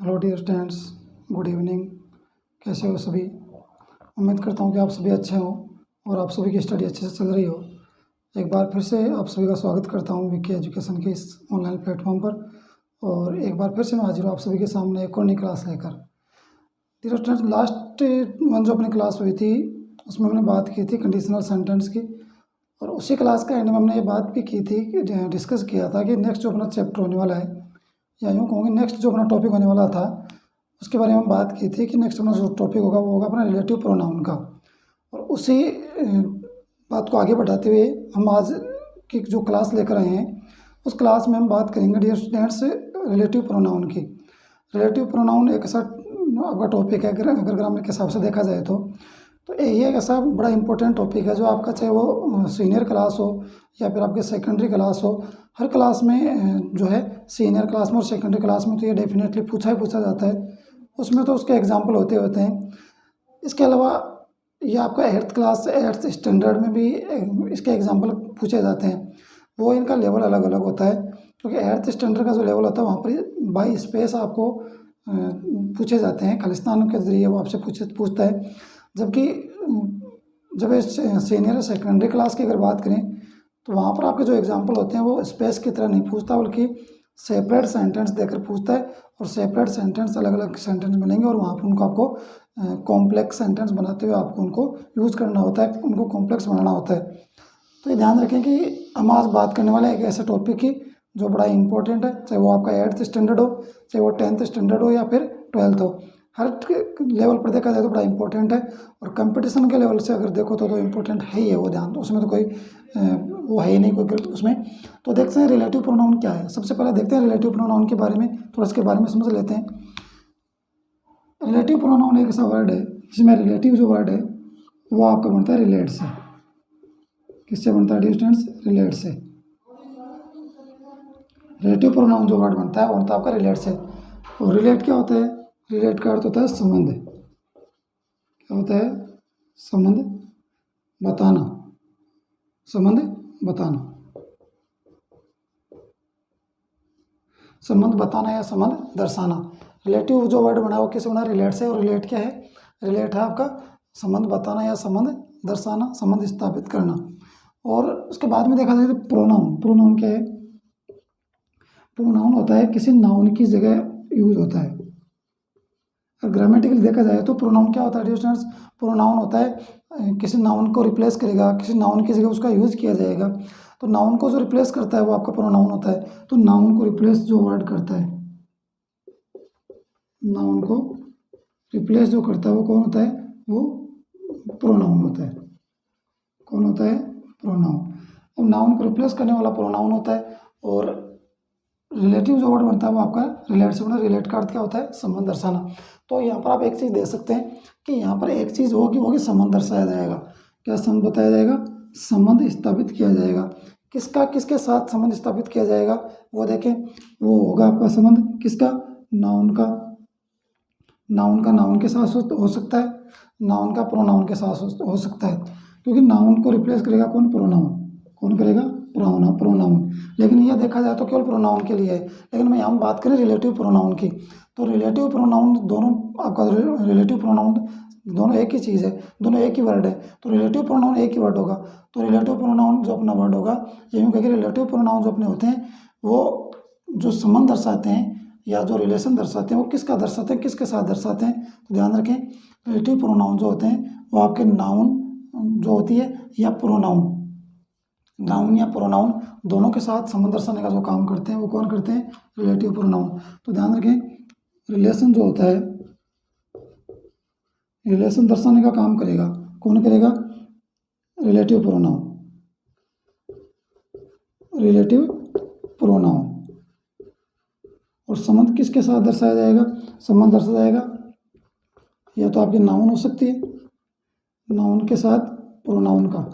Hello dear students, good evening. कैसे हो सभी? उम्मीद करता हूँ कि आप सभी अच्छे हो और आप सभी की स्टडी अच्छे से चल रही हो। एक बार फिर से आप सभी का स्वागत करता हूँ विकी एजुकेशन के इस ऑनलाइन प्लेटफॉर्म पर। और एक बार फिर से मैं हाजिर हूँ आप सभी के सामने एक और नई क्लास लेकर। डियर स्टूडेंट्स, लास्ट वन जो अपनी क्लास हुई थी उसमें हमने बात की थी कंडीशनल सेंटेंस की, और उसी क्लास का एंड में हमने ये बात भी की थी कि डिस्कस किया था कि नेक्स्ट जो अपना चैप्टर होने वाला है, या यूँ कहूँगी नेक्स्ट जो अपना टॉपिक होने वाला था, उसके बारे में हम बात की थी कि नेक्स्ट अपना जो टॉपिक होगा वो होगा अपना रिलेटिव प्रोनाउन का। और उसी बात को आगे बढ़ाते हुए हम आज की जो क्लास लेकर आए हैं उस क्लास में हम बात करेंगे डियर स्टूडेंट्स रिलेटिव प्रोनाउन की। रिलेटिव प्रोनाउन एक ऐसा आपका टॉपिक है, अगर ग्रामर के हिसाब से देखा जाए तो ये एक ऐसा बड़ा इंपॉर्टेंट टॉपिक है जो आपका चाहे वो सीनियर क्लास हो या फिर आपके सेकेंडरी क्लास हो, हर क्लास में जो है सीनियर क्लास में और सेकेंडरी क्लास में तो ये डेफिनेटली पूछा जाता है। उसमें तो उसके एग्जाम्पल होते हैं। इसके अलावा ये आपका एट्थ स्टैंडर्ड में भी इसके एग्जाम्पल पूछे जाते हैं। वो इनका लेवल अलग अलग होता है, क्योंकि एट्थ स्टैंडर्ड का जो लेवल होता है वहाँ पर बाई स्पेस आपको पूछे जाते हैं, खालिस्तान के ज़रिए वो आपसे पूछता है। जबकि जब सीनियर सेकेंडरी क्लास की अगर बात करें तो वहाँ पर आपके जो एग्जाम्पल होते हैं वो स्पेस की तरह नहीं पूछता, बल्कि सेपरेट सेंटेंस देकर पूछता है। और सेपरेट सेंटेंस अलग अलग सेंटेंस बनेंगे और वहाँ पर उनको आपको कॉम्प्लेक्स सेंटेंस बनाते हुए आपको उनको यूज़ करना होता है, उनको कॉम्प्लेक्स बनाना होता है। तो ये ध्यान रखें कि हम आज बात करने वाले एक ऐसे टॉपिक की जो बड़ा इंपॉर्टेंट है, चाहे वो आपका एट्थ स्टैंडर्ड हो, चाहे वो टेंथ स्टैंडर्ड हो या फिर ट्वेल्थ हो, हर लेवल पर देखा जाए तो बड़ा इंपॉर्टेंट है। और कंपटीशन के लेवल से अगर देखो तो इम्पोर्टेंट है ही है वो, ध्यान, तो उसमें तो कोई वो है ही नहीं कोई उसमें। तो देखते हैं रिलेटिव प्रोनाउन क्या है। सबसे पहले देखते हैं रिलेटिव प्रोनाउन के बारे में, थोड़ा इसके बारे में समझ लेते हैं। रिलेटिव प्रोनाउन एक ऐसा वर्ड है जिसमें रिलेटिव जो वर्ड है वो आपका बनता है रिलेट से। किससे बनता है स्टूडेंट्स? रिलेट से। रिलेटिव प्रोनाउन जो वर्ड बनता है वो बनता है आपका रिलेट से। और रिलेट क्या होता है? रिलेट का अर्थ होता है संबंध। क्या होता है? संबंध बताना, संबंध बताना, संबंध बताना या संबंध दर्शाना। रिलेटिव जो वर्ड बना है वो किससे बना? रिलेट से। और रिलेट क्या है? रिलेट है आपका संबंध बताना या संबंध दर्शाना, संबंध स्थापित करना। और उसके बाद में देखा जाए तो प्रोनाउन। प्रोनाउन क्या है? प्रोनाउन होता है किसी नाउन की जगह यूज होता है। ग्रामेटिकली देखा जाए तो प्रोनाउन क्या होता है स्टूडेंट्स? प्रोनाउन होता है किसी नाउन को रिप्लेस करेगा, किसी नाउन की जगह उसका यूज़ किया जाएगा। तो नाउन को जो रिप्लेस करता है वो आपका प्रोनाउन होता है। तो नाउन को रिप्लेस जो वर्ड करता है, नाउन को रिप्लेस जो करता है वो कौन होता है? वो प्रोनाउन होता है। कौन होता है? प्रोनाउन। अब नाउन को रिप्लेस करने वाला प्रोनाउन होता है। और रिलेटिव जो वर्ड बनता है वो आपका रिलेट से बना। रिलेट का अर्थ क्या होता है? संबंध दर्शाना। तो यहाँ पर आप एक चीज़ देख सकते हैं कि यहाँ पर एक चीज़ होगी संबंध दर्शाया जाएगा। क्या संबंध बताया जाएगा? संबंध स्थापित किया जाएगा। किसका किसके साथ संबंध स्थापित किया जाएगा वो देखें। वो होगा आपका संबंध किसका? नाउन का। नाउन का नाउन के साथ हो सकता है, नाउन का प्रोनाउन के साथ हो सकता है, क्योंकि नाउन को रिप्लेस करेगा कौन? प्रोनाउन। कौन करेगा? प्रोनाउन। लेकिन यह देखा जाए तो केवल प्रोनाउन के लिए है। लेकिन मैं यहाँ बात करें रिलेटिव प्रोनाउन की, तो रिलेटिव प्रोनाउन दोनों आपका रिलेटिव प्रोनाउन दोनों एक ही चीज़ है, दोनों एक ही वर्ड है। तो रिलेटिव प्रोनाउन एक ही वर्ड होगा। तो रिलेटिव प्रोनाउन जो अपना वर्ड होगा, ये यूँ कहें रिलेटिव प्रोनाउन जो अपने होते हैं वो जो संबंध दर्शाते हैं या जो रिलेशन दर्शाते हैं वो किसका दर्शाते हैं, किसके साथ दर्शाते हैं। तो ध्यान रखें, रिलेटिव प्रोनाउन जो होते हैं वो आपके नाउन जो होती है या प्रोनाउन, नाउन या प्रोनाउन दोनों के साथ संबंध दर्शाने का जो काम करते हैं वो कौन करते हैं? Relative pronoun. तो ध्यान रखें, रिलेशन जो होता है, रिलेशन दर्शाने का काम करेगा कौन करेगा? Relative pronoun. Relative pronoun. और संबंध किसके साथ दर्शाया जाएगा? संबंध दर्शाया जाएगा या तो आपकी नाउन हो सकती है, नाउन के साथ प्रोनाउन का,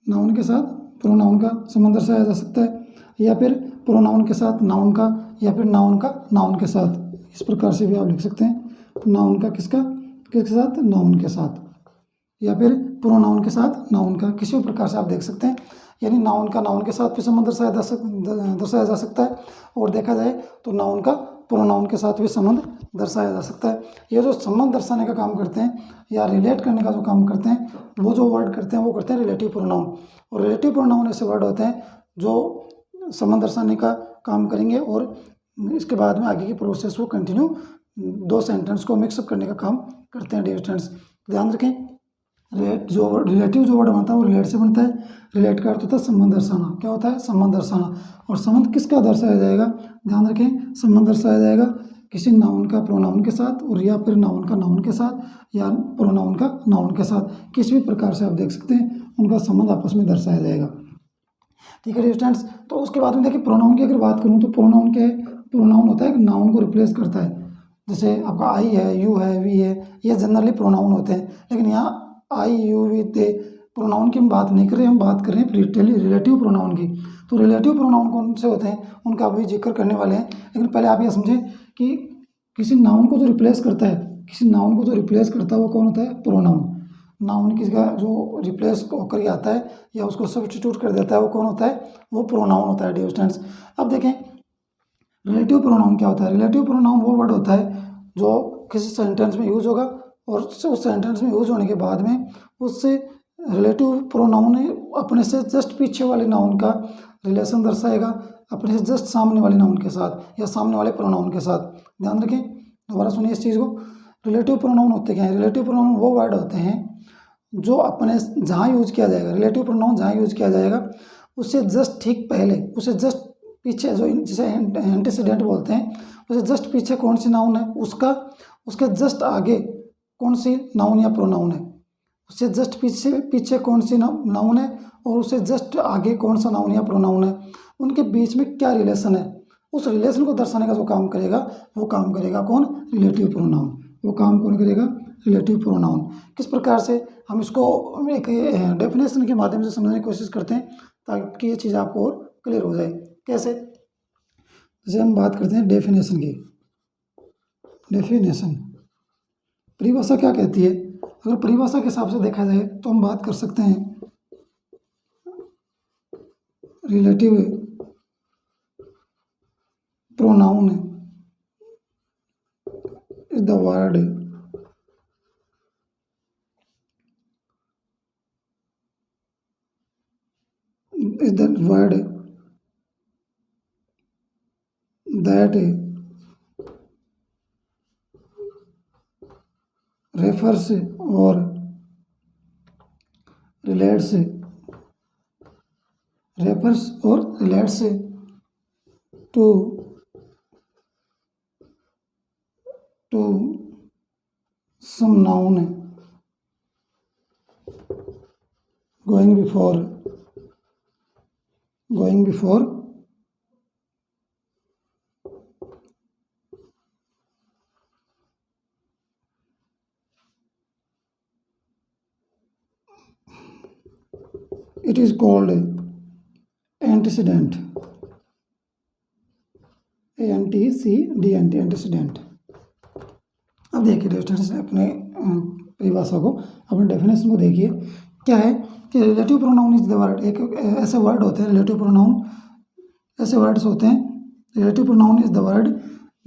नाउन के साथ प्रोनाउन का संबंध दर्शाया जा सकता है, या फिर प्रोनाउन के साथ नाउन का, या फिर नाउन का नाउन के साथ। इस प्रकार से भी आप लिख सकते हैं, नाउन का किसके साथ? नाउन के साथ। या फिर प्रोनाउन के साथ नाउन का किसी भी प्रकार से आप देख सकते हैं, यानी नाउन का नाउन के साथ भी संबंध दर्शाया जा सकता है, और देखा जाए तो नाउन का प्रोनाउन के साथ भी संबंध दर्शाया जा सकता है। ये जो संबंध दर्शाने का काम करते हैं या रिलेट करने का जो काम करते हैं, वो जो वर्ड करते हैं वो करते हैं रिलेटिव प्रोनाउन। और रिलेटिव प्रोनाउन ऐसे वर्ड होते हैं जो संबंध दर्शाने का काम करेंगे और इसके बाद में आगे की प्रोसेस को कंटिन्यू दो सेंटेंस को मिक्सअप करने का काम करते हैं डियर स्टूडेंट्स। ध्यान रखें, रिलेटिव जो वर्ड बनता है वो रिलेट से बनता है। रिलेट का अर्थ होता है संबंध दर्शाना। क्या होता है? संबंध दर्शाना। और संबंध किसका दर्शाया जाएगा? ध्यान रखें, संबंध दर्शाया जाएगा किसी नाउन का प्रोनाउन के साथ, और या फिर नाउन का नाउन के साथ, या प्रोनाउन का नाउन के साथ। किसी भी प्रकार से आप देख सकते हैं उनका संबंध आपस में दर्शाया जाएगा। ठीक है डियर स्टूडेंट्स। तो उसके बाद में देखिए प्रोनाउन की अगर बात करूँ तो प्रोनाउन क्या है? प्रोनाउन होता है नाउन को रिप्लेस करता है। जैसे आपका आई है, यू है, वी है, ये जनरली प्रोनाउन होते हैं। लेकिन यहाँ आई, यू, वी, दे प्रोनाउन की हम बात नहीं कर रहे, हम बात कर रहे हैं रिलेटिव प्रोनाउन की। तो रिलेटिव प्रोनाउन कौन से होते हैं उनका अभी जिक्र करने वाले हैं। लेकिन पहले आप ये समझें कि किसी नाउन को जो रिप्लेस करता है, किसी नाउन को जो रिप्लेस करता है वो कौन होता है? प्रोनाउन। नाउन किसी का जो रिप्लेस होकर आता है या उसको सब्स्टिट्यूट कर देता है वो कौन होता है? वो प्रोनाउन होता है डियर स्टूडेंट्स। अब देखें रिलेटिव प्रोनाउन क्या होता है। रिलेटिव प्रोनाउन वो वर्ड होता है जो किसी सेंटेंस में यूज होगा और उस सेंटेंस में यूज होने के बाद में उससे रिलेटिव प्रोनाउन अपने से जस्ट पीछे वाले नाउन का रिलेशन दर्शाएगा अपने से जस्ट सामने वाले नाउन के साथ या सामने वाले प्रोनाउन के साथ। ध्यान रखें, दोबारा सुनिए इस चीज़ को। रिलेटिव प्रोनाउन होते क्या हैं? रिलेटिव प्रोनाउन वो वर्ड होते हैं जो अपने जहाँ यूज किया जाएगा, रिलेटिव प्रोनाउन जहाँ यूज किया जाएगा उससे जस्ट ठीक पहले, उससे जस्ट पीछे, जो जिसे एंटीसीडेंट बोलते हैं, उससे जस्ट पीछे कौन सी नाउन है उसका, उसके जस्ट आगे कौन सी नाउन या प्रोनाउन है, उससे जस्ट पीछे कौन सी नाउन है और उससे जस्ट आगे कौन सा नाउन या प्रोनाउन है, उनके बीच में क्या रिलेशन है, उस रिलेशन को दर्शाने का जो काम करेगा वो काम करेगा कौन? Relative pronoun. वो काम कौन करेगा? Relative pronoun. किस प्रकार से हम इसको एक डेफिनेशन के माध्यम से समझने की कोशिश करते हैं ताकि ये चीज़ आपको और क्लियर हो जाए। कैसे? जैसे हम बात करते हैं डेफिनेशन की। डेफिनेशन परिभाषा क्या कहती है? अगर परिभाषा के हिसाब से देखा जाए तो हम बात कर सकते हैं relative pronoun is the word that refers or relates to some noun going before it is called antecedent। antecedent। अब देखिए डिस्टेंस अपने परिभाषा को, अपने डेफिनेशन को देखिए क्या है कि relative pronoun is the word. एक ऐसे वर्ड होते हैं रिलेटिव प्रोनाउन, ऐसे वर्ड्स होते हैं relative pronoun is the word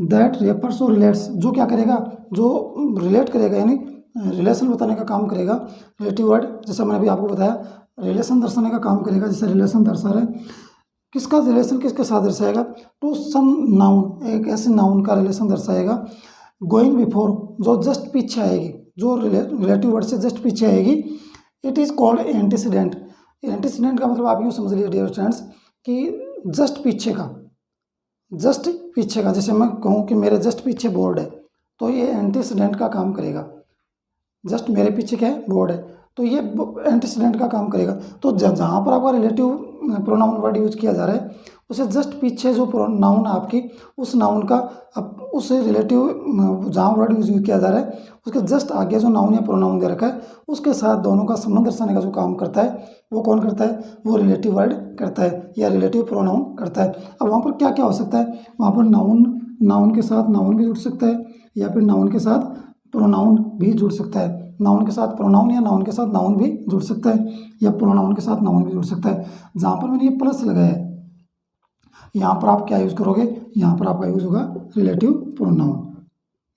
that refers और रिलेट्स, जो क्या करेगा? जो रिलेट करेगा, यानी रिलेशन बताने का काम करेगा। रिलेटिव वर्ड जैसा मैंने अभी आपको बताया रिलेशन दर्शाने का काम करेगा। जैसे रिलेशन दर्शा रहा है, किसका रिलेशन किसके साथ दर्शाएगा? टू सम नाउन, एक ऐसे नाउन का रिलेशन दर्शाएगा। गोइंग बिफोर, जो जस्ट पीछे आएगी, जो रिलेटिव वर्ड से जस्ट पीछे आएगी, it is called antecedent. Antecedent का मतलब आप यूँ समझ लीजिए डियर स्टूडेंट्स कि जस्ट पीछे का, जैसे मैं कहूँ कि मेरे जस्ट पीछे बोर्ड है तो ये एंटीसीडेंट का काम करेगा। जस्ट मेरे पीछे क्या है? बोर्ड है, तो ये एंटीसीडेंट का काम करेगा। तो जहाँ पर आपका रिलेटिव प्रोनाउन वर्ड यूज किया जा रहा है उसे जस्ट पीछे जो नाउन है आपकी, उस नाउन का उस रिलेटिव जहाँ वर्ड यूज किया जा रहा है उसके जस्ट आगे जो नाउन या प्रोनाउन दे रखा है उसके साथ दोनों का संबंध दर्शाने का जो काम करता है वो कौन करता है? वो रिलेटिव वर्ड करता है या रिलेटिव प्रोनाउन करता है। अब वहाँ पर क्या क्या हो सकता है? वहाँ पर नाउन के साथ नाउन भी जुड़ सकता है या फिर नाउन के साथ प्रोनाउन भी जुड़ सकता है। नाउन के साथ प्रोनाउन या नाउन के साथ नाउन भी जुड़ सकता है या प्रोनाउन के साथ नाउन भी जुड़ सकता है। जहाँ पर मैंने ये प्लस लगाया है यहाँ पर आप क्या यूज़ करोगे, यहाँ पर आपका यूज़ होगा रिलेटिव प्रोनाउन।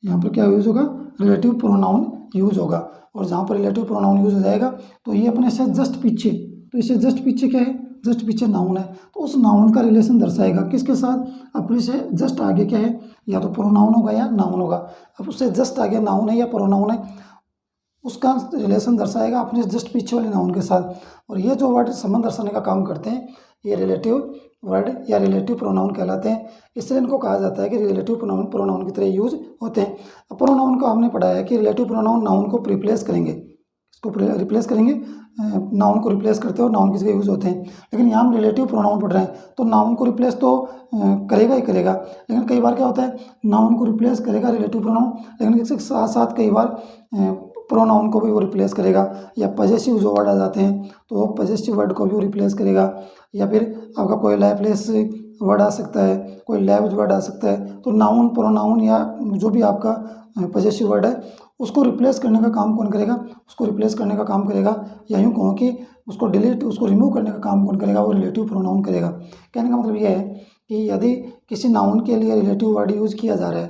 यहाँ पर क्या यूज़ होगा, रिलेटिव प्रोनाउन यूज़ होगा। और जहाँ पर रिलेटिव प्रोनाउन यूज़ हो जाएगा तो ये अपने से जस्ट पीछे, तो इससे जस्ट पीछे क्या है, जस्ट पीछे नाउन है, तो उस नाउन का रिलेशन दर्शाएगा किसके साथ, अपने से जस्ट आगे क्या है, या तो प्रोनाउन होगा या नाउन होगा। अब उससे जस्ट आगे नाउन है या प्रोनाउन है, उसका रिलेशन दर्शाएगा अपने जस्ट पीछे वाले नाउन के साथ। और ये जो वर्ड संबंध दर्शाने का काम करते हैं ये रिलेटिव वर्ड या रिलेटिव प्रोनाउन कहलाते हैं। इसलिए इनको कहा जाता है कि रिलेटिव प्रोनाउन की तरह यूज होते हैं। अब प्रोनाउन को हमने पढ़ा है कि रिलेटिव प्रोनाउन नाउन को रिप्लेस करेंगे, इसको रिप्लेस करेंगे, नाउन को रिप्लेस करते हो, नाउन की जगह यूज़ होते हैं। लेकिन यहाँ हम रिलेटिव प्रोनाउन पढ़ रहे हैं तो नाउन को रिप्लेस तो करेगा ही करेगा, लेकिन कई बार क्या होता है नाउन को रिप्लेस करेगा रिलेटिव प्रोनाउन, लेकिन इसके साथ साथ कई बार प्रोनाउन को भी वो रिप्लेस करेगा। या पजेसिव जो वर्ड आ जाते हैं तो वो पजेसिव वर्ड को भी वो रिप्लेस करेगा। या फिर आपका कोई लाइफलेस वर्ड आ सकता है, कोई लैब्ड वर्ड आ सकता है, तो नाउन प्रोनाउन या जो भी आपका पजेसिव वर्ड है उसको रिप्लेस करने का काम कौन करेगा, उसको रिप्लेस करने का काम करेगा, या यूँ कहूँ कि उसको डिलीट, उसको रिमूव करने का काम कौन करेगा, वो रिलेटिव प्रोनाउन करेगा। कहने का मतलब ये है कि यदि किसी नाउन के लिए रिलेटिव वर्ड यूज़ किया जा रहा है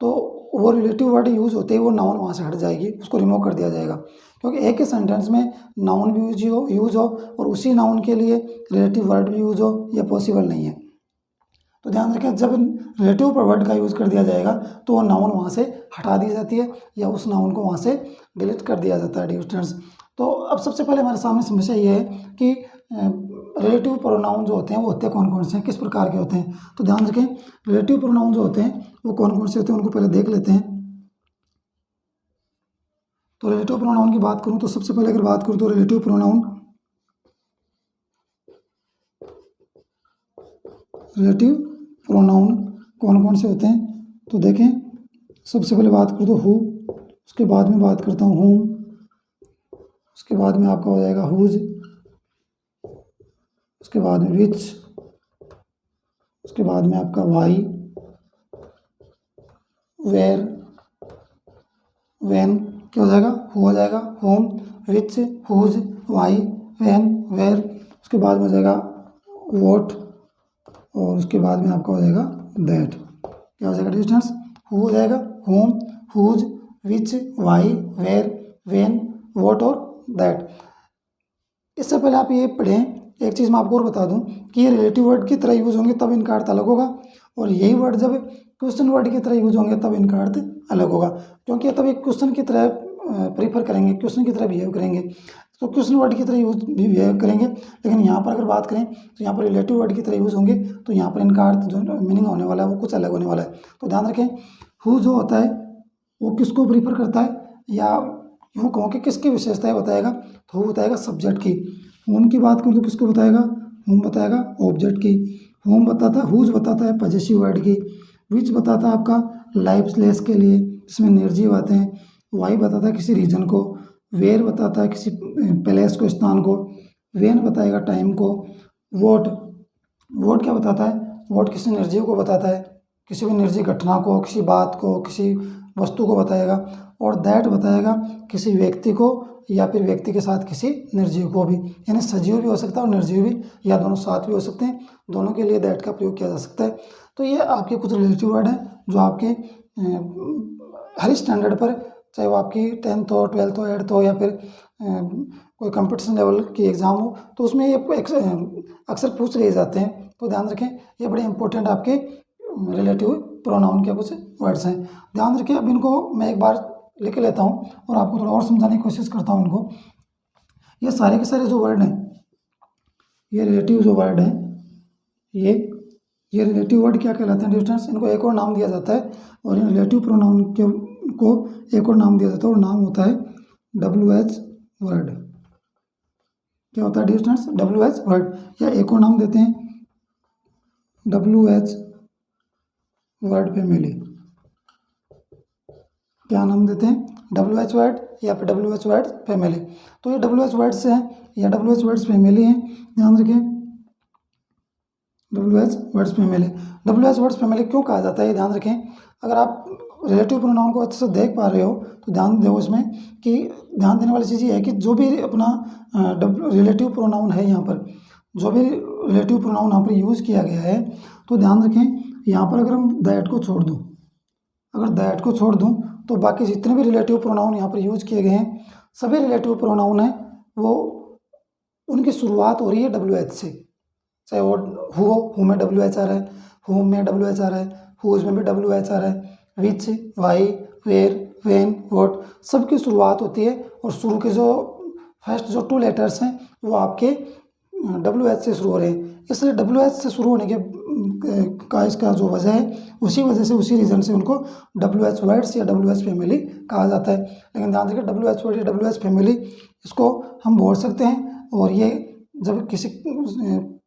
तो वो रिलेटिव वर्ड यूज़ होते ही वो नाउन वहाँ से हट जाएगी, उसको रिमूव कर दिया जाएगा। क्योंकि एक ही सेंटेंस में नाउन भी यूज हो और उसी नाउन के लिए रिलेटिव वर्ड भी यूज़ हो, यह पॉसिबल नहीं है। तो ध्यान रखें जब रिलेटिव वर्ड का यूज़ कर दिया जाएगा तो वो नाउन वहाँ से हटा दी जाती है या उस नाउन को वहाँ से डिलीट कर दिया जाता है डियर स्टूडेंट्स। तो अब सबसे पहले हमारे सामने समस्या ये है कि रिलेटिव प्रोनाउन जो होते हैं वो होते कौन कौन से हैं, किस प्रकार के होते हैं। तो ध्यान रखें रिलेटिव प्रोनाउन जो होते हैं वो कौन कौन से होते हैं उनको पहले देख लेते हैं। तो रिलेटिव प्रोनाउन की बात करूं तो सबसे पहले अगर बात करूं तो रिलेटिव प्रोनाउन कौन कौन से होते हैं। तो देखें सबसे पहले बात करूं तो हु, उसके बाद में बात करता हूं हुम, उसके बाद में आपका हो जाएगा हुज, उसके बाद में विच, उसके बाद में आपका वाई, वेर, वेन, क्या हो जाएगा हु हो जाएगा, whom, which, whose, why, when, where, उसके बाद में हो जाएगा वॉट, और उसके बाद में आपका हो जाएगा दैट। क्या हो जाएगा डिस्टेंस, हु हो जाएगा whom, whose, which, why, where, when, what और दैट। इससे पहले आप ये पढ़ें, एक चीज़ मैं आपको और बता दूं कि ये रिलेटिव वर्ड की तरह यूज़ होंगे तब इनका अर्थ अलग होगा, और यही वर्ड जब क्वेश्चन वर्ड की तरह यूज़ होंगे तब इनका अर्थ अलग होगा। क्योंकि तब एक क्वेश्चन की तरह प्रीफर करेंगे, क्वेश्चन की तरह बिहेव करेंगे, तो क्वेश्चन वर्ड की तरह यूज भी बिहेव करेंगे। लेकिन यहाँ पर अगर बात करें तो यहाँ पर रिलेटिव वर्ड की तरह यूज़ होंगे, तो यहाँ पर इनका अर्थ जो मीनिंग होने वाला है वो कुछ अलग होने वाला है। तो ध्यान रखें हु जो होता है वो किसको प्रीफर करता है, या यूँ कहूँ कि किसकी विशेषताएं बताएगा, तो वो बताएगा सब्जेक्ट की। होम की बात करूँ तो किसको बताएगा, होम बताएगा ऑब्जेक्ट की। होम बताता है, हुज बताता है पजेसिव वर्ड की। विच बताता है आपका लाइफलेस के लिए जिसमें निर्जीव आते हैं। वाई बताता है किसी रीजन को। वेयर बताता है किसी प्लेस को, स्थान को। वेन बताएगा टाइम को। वोट, वोट क्या बताता है, वोट किसी निर्जीव को बताता है, किसी भी निर्जीव घटना को, किसी बात को, किसी वस्तु को बताएगा। और दैट बताएगा किसी व्यक्ति को या फिर व्यक्ति के साथ किसी निर्जीव को भी, यानी सजीव भी हो सकता है और निर्जीव भी, या दोनों साथ भी हो सकते हैं, दोनों के लिए दैट का प्रयोग किया जा सकता है। तो ये आपके कुछ रिलेटिव वर्ड हैं जो आपके हर स्टैंडर्ड पर, चाहे वो आपकी 10th हो, 12th हो, 8th हो, या फिर कोई कंपटीशन लेवल की एग्ज़ाम हो, तो उसमें ये अक्सर पूछ लिए जाते हैं। तो ध्यान रखें ये बड़े इंपॉर्टेंट आपके रिलेटिव प्रोनाउन के कुछ वर्ड्स हैं, ध्यान रखें। अब इनको मैं एक बार लिख लेता हूँ और आपको थोड़ा और समझाने की कोशिश करता हूँ इनको। ये सारे के सारे जो वर्ड हैं, ये रिलेटिव जो वर्ड हैं, ये रिलेटिव वर्ड क्या कहलाते हैं डिस्टेंस, इनको एक और नाम दिया जाता है, और इन रिलेटिव प्रोनाउन को एक और नाम दिया जाता है, और नाम होता है WH वर्ड। क्या होता है डिस्टेंस, WH वर्ड, या एक और नाम देते हैं WH वर्ड फैमिली। क्या नाम देते हैं, WH वर्ड या फिर WH वर्ड फैमिली। तो ये WH वर्ड्स हैं या WH वर्ड्स फैमिली हैं, ध्यान रखें WH words family. WH words family क्यों कहा जाता है ये ध्यान रखें। अगर आप रिलेटिव प्रोनाउन को अच्छे से देख पा रहे हो तो ध्यान दो इसमें कि ध्यान देने वाली चीज़ ये है कि जो भी अपना रिलेटिव प्रोनाउन है, यहाँ पर जो भी रिलेटिव प्रोनाउन यहाँ पर यूज़ किया गया है, तो ध्यान रखें यहाँ पर अगर हम दैट को छोड़ दूँ, अगर दैट को छोड़ दूँ तो बाकी जितने भी रिलेटिव प्रोनाउन यहाँ पर यूज़ किए गए हैं, सभी रिलेटिव प्रोनाउन हैं वो उनकी शुरुआत हो रही है WH से। चाहे वो हु में WH आ रहा है, हुम में WH आ रहा है, हुज में भी WH आ रहा है, विच, वाई, वेयर, वेन, वॉट, सबकी शुरुआत होती है और शुरू के जो फर्स्ट जो 2 लेटर्स हैं वो आपके WH से शुरू हो रहे हैं। इसलिए WH से शुरू होने के का इसका जो वजह है, उसी वजह से उसी रीज़न से उनको WH वर्ड्स या WH फैमिली कहा जाता है। लेकिन ध्यान रखिए WH वर्ड या WH फैमिली इसको हम बोल सकते हैं, और ये जब किसी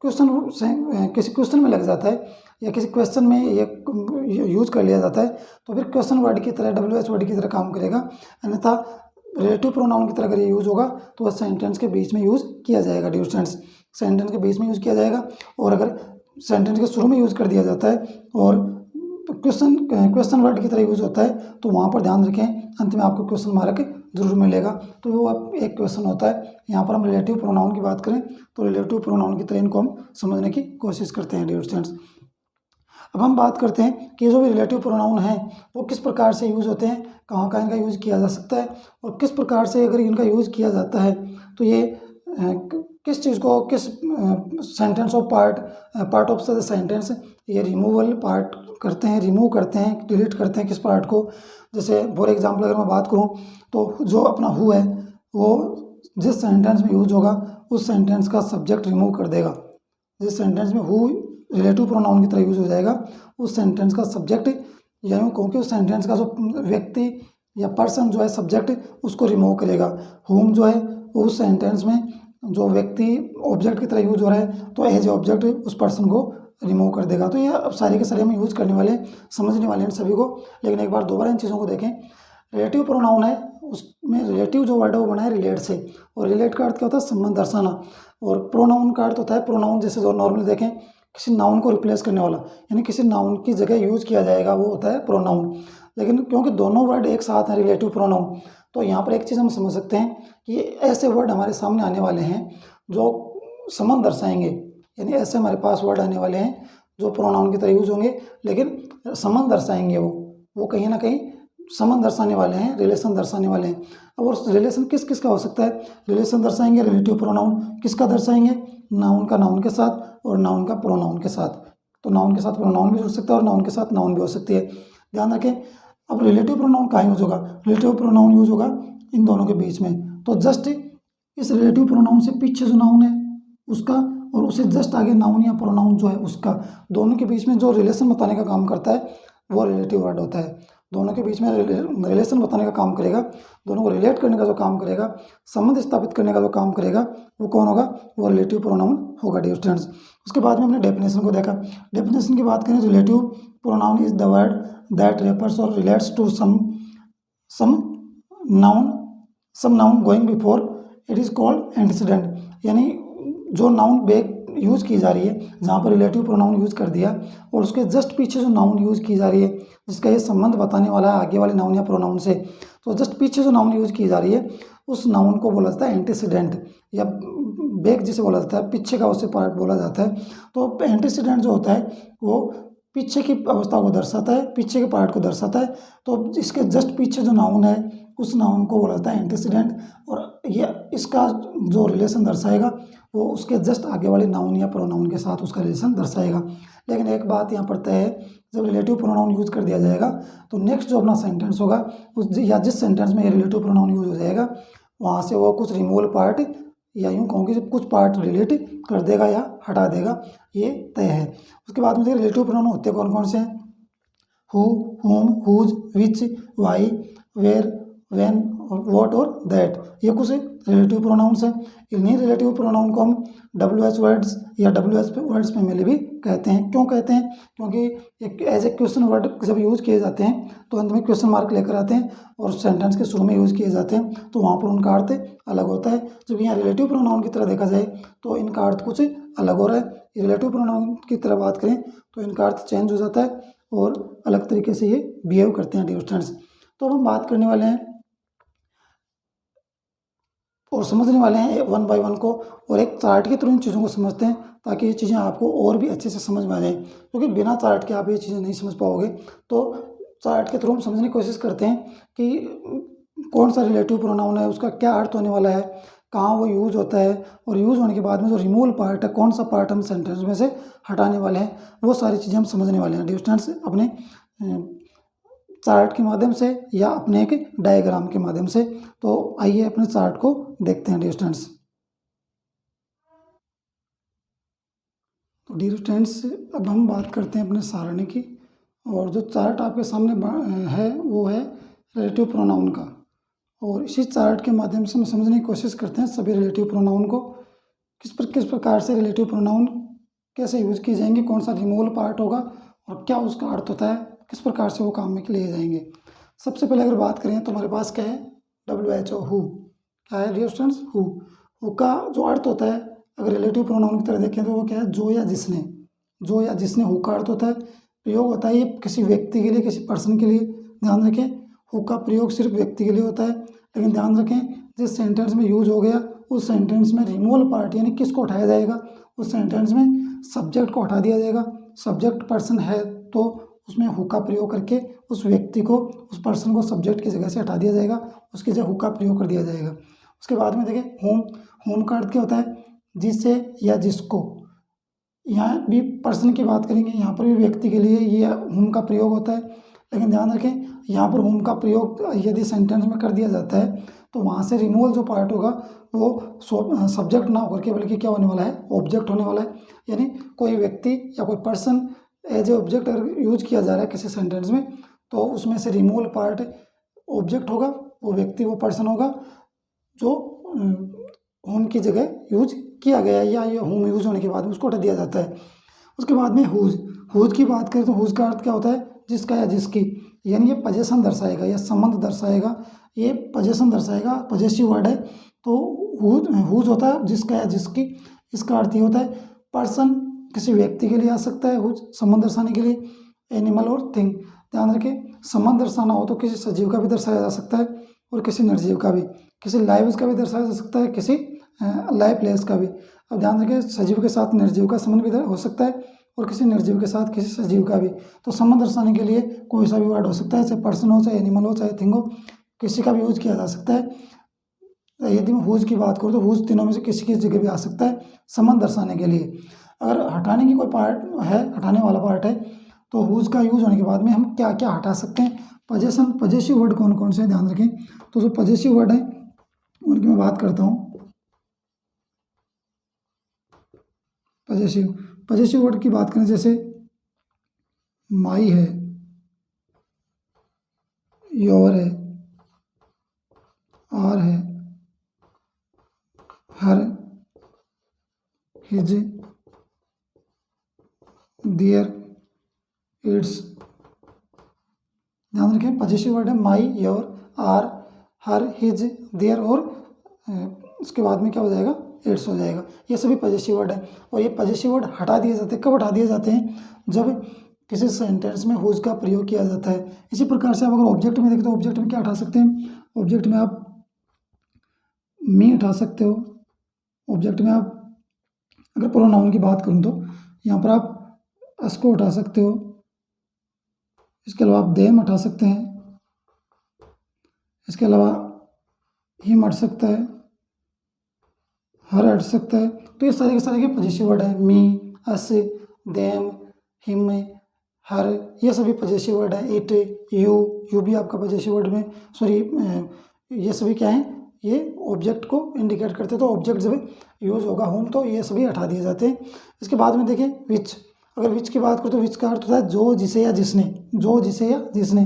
क्वेश्चन में लग जाता है या किसी क्वेश्चन में ये यूज कर लिया जाता है तो फिर क्वेश्चन वर्ड की तरह WH वर्ड की तरह काम करेगा। अन्यथा रिलेटिव प्रोनाउन की तरह अगर ये यूज़ होगा तो वह सेंटेंस के बीच में यूज़ किया जाएगा। डियर स्टूडेंट्स, सेंटेंस के बीच में यूज़ किया जाएगा, और अगर सेंटेंस के शुरू में यूज़ कर दिया जाता है और क्वेश्चन वर्ड की तरह यूज़ होता है तो वहाँ पर ध्यान रखें अंत में आपको क्वेश्चन मार्क जरूर मिलेगा। तो वो एक क्वेश्चन होता है। यहाँ पर हम रिलेटिव प्रोनाउन की बात करें तो रिलेटिव प्रोनाउन की तरह इनको हम समझने की कोशिश करते हैं। डियर स्टूडेंट्स, अब हम बात करते हैं कि जो भी रिलेटिव प्रोनाउन हैं वो किस प्रकार से यूज़ होते हैं, कहाँ कहाँ इनका यूज़ किया जा सकता है, और किस प्रकार से अगर इनका यूज़ किया जाता है तो ये किस चीज़ को किस sentence of part of the sentence ये रिमूवल पार्ट करते हैं, रिमूव करते हैं, डिलीट करते हैं किस पार्ट को। जैसे फॉर एग्जांपल अगर मैं बात करूं तो जो अपना हु है वो जिस सेंटेंस में यूज होगा उस सेंटेंस का सब्जेक्ट रिमूव कर देगा। जिस सेंटेंस में हु रिलेटिव प्रोनाउन की तरह यूज हो जाएगा उस सेंटेंस का सब्जेक्ट, या यूँ कहूँ कि उस सेंटेंस का जो व्यक्ति या पर्सन जो है सब्जेक्ट उसको रिमूव करेगा। हुम जो है उस सेंटेंस में जो व्यक्ति ऑब्जेक्ट की तरह यूज हो रहा है तो एज ए ऑब्जेक्ट उस पर्सन को रिमूव कर देगा। तो ये अब सारे के सारे हम यूज़ करने वाले समझने वाले हैं सभी को। लेकिन एक बार दोबारा इन चीज़ों को देखें। रिलेटिव प्रोनाउन है उसमें रिलेटिव जो वर्ड है वो बना है रिलेट से, और रिलेट का अर्थ क्या होता है संबंध दर्शाना, और प्रोनाउन का अर्थ होता है प्रोनाउन जैसे जो नॉर्मल देखें किसी नाउन को रिप्लेस करने वाला, यानी किसी नाउन की जगह यूज़ किया जाएगा वो होता है प्रोनाउन। लेकिन क्योंकि दोनों वर्ड एक साथ हैं रिलेटिव प्रोनाउन, तो यहाँ पर एक चीज़ हम समझ सकते हैं कि ऐसे वर्ड हमारे सामने आने वाले हैं जो संबंध दर्शाएंगे, यानी ऐसे हमारे पास वर्ड आने वाले हैं जो प्रोनाउन की तरह यूज होंगे लेकिन संबंध दर्शाएंगे। वो कहीं ना कहीं संबंध दर्शाने वाले हैं, रिलेशन दर्शाने वाले हैं। अब और रिलेशन किस किस का हो सकता है? रिलेशन दर्शाएंगे रिलेटिव प्रोनाउन किसका दर्शाएंगे? नाउन का नाउन के साथ और नाउन का प्रोनाउन के साथ। तो नाउन के साथ प्रोनाउन भी जुड़ सकता है और नाउन के साथ नाउन भी हो सकती है, ध्यान रखें। अब रिलेटिव प्रोनाउन कहाँ यूज होगा? रिलेटिव प्रोनाउन यूज होगा इन दोनों के बीच में। तो जस्ट इस रिलेटिव प्रोनाउन से पीछे जो नाउन है उसका और उसे जस्ट आगे नाउन या प्रोनाउन जो है उसका, दोनों के बीच में जो रिलेशन बताने का काम करता है वो रिलेटिव वर्ड होता है। दोनों के बीच में रिलेशन बताने का काम करेगा, दोनों को रिलेट करने का जो काम करेगा, संबंध स्थापित करने का जो काम करेगा वो कौन होगा? वो रिलेटिव प्रोनाउन होगा डियर स्टूडेंट्स। उसके बाद में हमने डेफिनेशन को देखा। डेफिनेशन की बात करें relative pronoun is the word that refers और relates to some noun going before it is called antecedent, यानी जो नाउन बैक यूज़ की जा रही है, जहाँ पर रिलेटिव प्रोनाउन यूज़ कर दिया और उसके जस्ट पीछे जो नाउन यूज़ की जा रही है जिसका ये संबंध बताने वाला है आगे वाले नाउन या प्रोनाउन से, तो जस्ट पीछे जो नाउन यूज़ की जा रही है उस नाउन को बोला जाता है एंटीसीडेंट, या बैक जिसे बोला जाता है, पीछे का उससे पार्ट बोला जाता है। तो एंटीसीडेंट जो होता है वो पीछे की अवस्था को दर्शाता है, पीछे के पार्ट को दर्शाता है। तो इसके जस्ट पीछे जो नाउन है उस नाउन को बोला जाता है एंटीसीडेंट, और ये इसका जो रिलेशन दर्शाएगा वो उसके जस्ट आगे वाले नाउन या प्रोनाउन के साथ उसका रिलेशन दर्शाएगा। लेकिन एक बात यहाँ पर तय है, जब रिलेटिव प्रोनाउन यूज कर दिया जाएगा तो नेक्स्ट जो अपना सेंटेंस होगा उस या जिस सेंटेंस में ये रिलेटिव प्रोनाउन यूज हो जाएगा वहाँ से वो कुछ रिमूवल पार्ट या यूँ कहूँ कि कुछ पार्ट रिलेट कर देगा या हटा देगा, ये तय है। उसके बाद में देखिए रिलेटिव प्रोनाउन होते कौन कौन से हैं? Who, whom, whose, which, why, where, when और व्हाट और दैट, ये कुछ रिलेटिव प्रोनाउंस हैं। इन्हीं रिलेटिव प्रोनाउन को हम WH वर्ड्स या WH वर्ड्स फैमिली भी कहते हैं। क्यों कहते हैं? क्योंकि एक एज ए क्वेश्चन वर्ड जब यूज़ किए जाते हैं तो अंत में क्वेश्चन मार्क लेकर आते हैं और सेंटेंस के शुरू में यूज़ किए जाते हैं, तो वहाँ पर उनका अर्थ अलग होता है। जब यहाँ रिलेटिव प्रोनाउन की तरह देखा जाए तो इनका अर्थ कुछ अलग हो रहा है। रिलेटिव प्रोनाउन की तरह बात करें तो इनका अर्थ चेंज हो जाता है और अलग तरीके से ये बिहेव करते हैं डियर स्टूडेंट्स। तो अब हम बात करने वाले हैं और समझने वाले हैं वन बाय वन को, और एक चार्ट के थ्रू इन चीज़ों को समझते हैं ताकि ये चीज़ें आपको और भी अच्छे से समझ में आ जाएं, क्योंकि बिना चार्ट के आप ये चीज़ें नहीं समझ पाओगे। तो चार्ट के थ्रू हम समझने की कोशिश करते हैं कि कौन सा रिलेटिव प्रोनाउन है, उसका क्या अर्थ होने वाला है, कहाँ वो यूज होता है, और यूज होने के बाद में जो रिमूवल पार्ट है, कौन सा पार्ट हम सेंटेंस में से हटाने वाले हैं, वो सारी चीज़ें हम समझने वाले हैं डियर स्टूडेंट्स अपने चार्ट के माध्यम से या अपने एक डायग्राम के माध्यम से। तो आइए अपने चार्ट को देखते हैं डियर स्टूडेंट्स। तो डियर स्टूडेंट्स अब हम बात करते हैं अपने सारणी की, और जो चार्ट आपके सामने है वो है रिलेटिव प्रोनाउन का, और इसी चार्ट के माध्यम से हम समझने की कोशिश करते हैं सभी रिलेटिव प्रोनाउन को, किस प्रकार से रिलेटिव प्रोनाउन कैसे यूज किए जाएंगे, कौन सा रिमूवल पार्ट होगा और क्या उसका अर्थ होता है, किस प्रकार से वो काम में लिए जाएंगे। सबसे पहले अगर बात करें तो हमारे पास क्या है, WHO हु, क्या है डियर स्टूडेंट्स, हु का जो अर्थ होता है अगर रिलेटिव प्रोनाउन की तरह देखें तो वो क्या है, जो या जिसने। जो या जिसने हु का अर्थ होता है, प्रयोग होता है ये किसी व्यक्ति के लिए, किसी पर्सन के लिए। ध्यान रखें हु का प्रयोग सिर्फ व्यक्ति के लिए होता है, लेकिन ध्यान रखें जिस सेंटेंस में यूज हो गया उस सेंटेंस में रिमूवल पार्ट यानी किसको उठाया जाएगा, उस सेंटेंस में सब्जेक्ट को हटा दिया जाएगा। सब्जेक्ट पर्सन है तो उसमें हु का प्रयोग करके उस व्यक्ति को, उस पर्सन को सब्जेक्ट की जगह से हटा दिया जाएगा, उसकी जगह हु का प्रयोग कर दिया जाएगा। उसके बाद में देखें होम का अर्थ क्या होता है, जिससे या जिसको। यहाँ भी पर्सन की बात करेंगे, यहाँ पर भी व्यक्ति के लिए ये होम का प्रयोग होता है, लेकिन ध्यान रखें यहाँ पर होम का प्रयोग यदि सेंटेंस में कर दिया जाता है तो वहाँ से रिमूवल जो पार्ट होगा वो सब्जेक्ट ना होकर के बल्कि क्या होने वाला है, ऑब्जेक्ट होने वाला है। यानी कोई व्यक्ति या कोई पर्सन एज ए ऑब्जेक्ट अगर यूज किया जा रहा है किसी सेंटेंस में तो उसमें से रिमूवल पार्ट ऑब्जेक्ट होगा, वो व्यक्ति वो पर्सन होगा जो होम की जगह यूज किया गया है, या ये होम यूज होने के बाद उसको हटा दिया जाता है। उसके बाद में हुज की बात करें तो हुज का अर्थ क्या होता है, जिसका या जिसकी, यानी ये पोजेशन दर्शाएगा या संबंध दर्शाएगा, ये पोजेशन दर्शाएगा, पॉजेसिव वर्ड है। तो हुज होता है जिसका या जिसकी। इसका अर्थ ये होता है पर्सन किसी व्यक्ति के लिए आ सकता है हुज संबंध दर्शाने के लिए, एनिमल और थिंग। ध्यान रखें संबंध दर्शाना हो तो किसी सजीव का भी दर्शाया जा सकता है और किसी निर्जीव का भी, किसी लाइव का भी दर्शाया जा सकता है, किसी लाइफलेस का भी। अब ध्यान रखें सजीव के साथ निर्जीव का संबंध भी हो सकता है और किसी निर्जीव के साथ किसी सजीव का भी। तो संबंध दर्शाने के लिए कोई सा भी वर्ड हो सकता है, चाहे पर्सन हो, चाहे एनिमल हो, चाहे थिंग हो, किसी का भी यूज किया जा सकता है। यदि मैं हुज की बात करूँ तो हुज तीनों में से किसी की जगह भी आ सकता है संबंध दर्शाने के लिए। अगर हटाने की कोई पार्ट है, हटाने वाला पार्ट है, तो हुज का यूज होने के बाद में हम क्या क्या हटा सकते हैं। पॉजेसिव वर्ड कौन कौन से, ध्यान रखें। तो जो पॉजेसिव वर्ड है उनकी मैं बात करता हूँ। पॉजेसिव वर्ड की बात करें जैसे माई है, योर है, आर है, हर, हिज, देयर, इट्स। ध्यान रखें पॉजेसिव वर्ड है my, your, our, her, his, their और उसके बाद में क्या हो जाएगा, इट्स हो जाएगा। ये सभी पॉजेसिव वर्ड है और ये पॉजेसिव वर्ड हटा दिए जाते हैं। कब हटा दिए जाते हैं, जब किसी सेंटेंस में हुज का प्रयोग किया जाता है। इसी प्रकार से आप अगर ऑब्जेक्ट में देखें तो ऑब्जेक्ट में क्या हटा सकते हैं, ऑब्जेक्ट में आप मी हटा सकते हो। ऑब्जेक्ट में आप अगर प्रोनाउन की बात करूँ तो यहाँ पर आप अस को हटा सकते हो। इसके अलावा आप देम हटा सकते हैं। इसके अलावा हिम हट सकता है, हर हट सकता है। तो ये सारे के सारे के पॉजेसिव वर्ड है। मी, अस, देम, हिम, हर, ये सभी पॉजेसिव वर्ड है। इट, यू भी आपका पॉजेसिव वर्ड में, सॉरी ये सभी क्या है, ये ऑब्जेक्ट को इंडिकेट करते हैं। तो ऑब्जेक्ट जब यूज होगा होम तो ये सभी हटा दिए जाते हैं। इसके बाद में देखें विच। अगर विच की बात करें तो विच का अर्थ होता है जो, जिसे या जिसने। जो, जिसे या जिसने।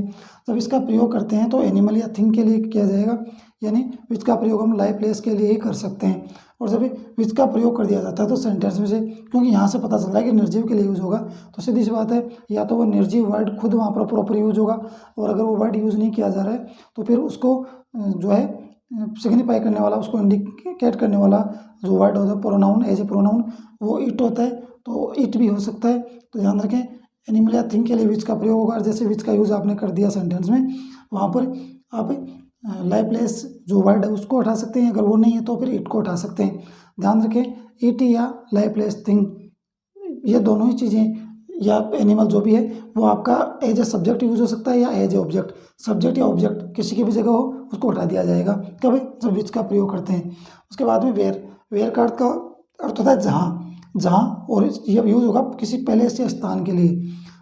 जब इसका प्रयोग करते हैं तो एनिमल या थिंग के लिए किया जाएगा, यानी विच का प्रयोग हम लाइव प्लेस के लिए ही कर सकते हैं। और जब विच का प्रयोग कर दिया जाता है तो सेंटेंस में से, क्योंकि यहाँ से पता चल रहा है कि निर्जीव के लिए यूज होगा, तो सीधी सी बात है या तो वो निर्जीव वर्ड खुद वहाँ पर प्रॉपर यूज होगा, और अगर वो वर्ड यूज़ नहीं किया जा रहा है तो फिर उसको जो है सिग्निफाई करने वाला, उसको इंडिकेट करने वाला जो वर्ड होता है प्रोनाउन, एज ए प्रोनाउन, वो इट होता है। तो इट भी हो सकता है। तो ध्यान रखें एनिमल या थिंग के लिए विच का प्रयोग होगा। जैसे विच का यूज़ आपने कर दिया सेंटेंस में, वहाँ पर आप लाइवलेस जो वर्ड है उसको हटा सकते हैं, अगर वो नहीं है तो फिर इट को हटा सकते हैं। ध्यान रखें इट या लाइवलेस थिंग ये दोनों ही चीज़ें या एनिमल जो भी है वो आपका एज ए सब्जेक्ट यूज हो सकता है या एज ए ऑब्जेक्ट। सब्जेक्ट या ऑब्जेक्ट किसी की भी जगह हो उसको हटा दिया जाएगा कब, जब विच का प्रयोग करते हैं। उसके बाद में वेयर का अर्थ होता है जहाँ, जहाँ, और यह यूज होगा किसी प्लेस या स्थान के लिए।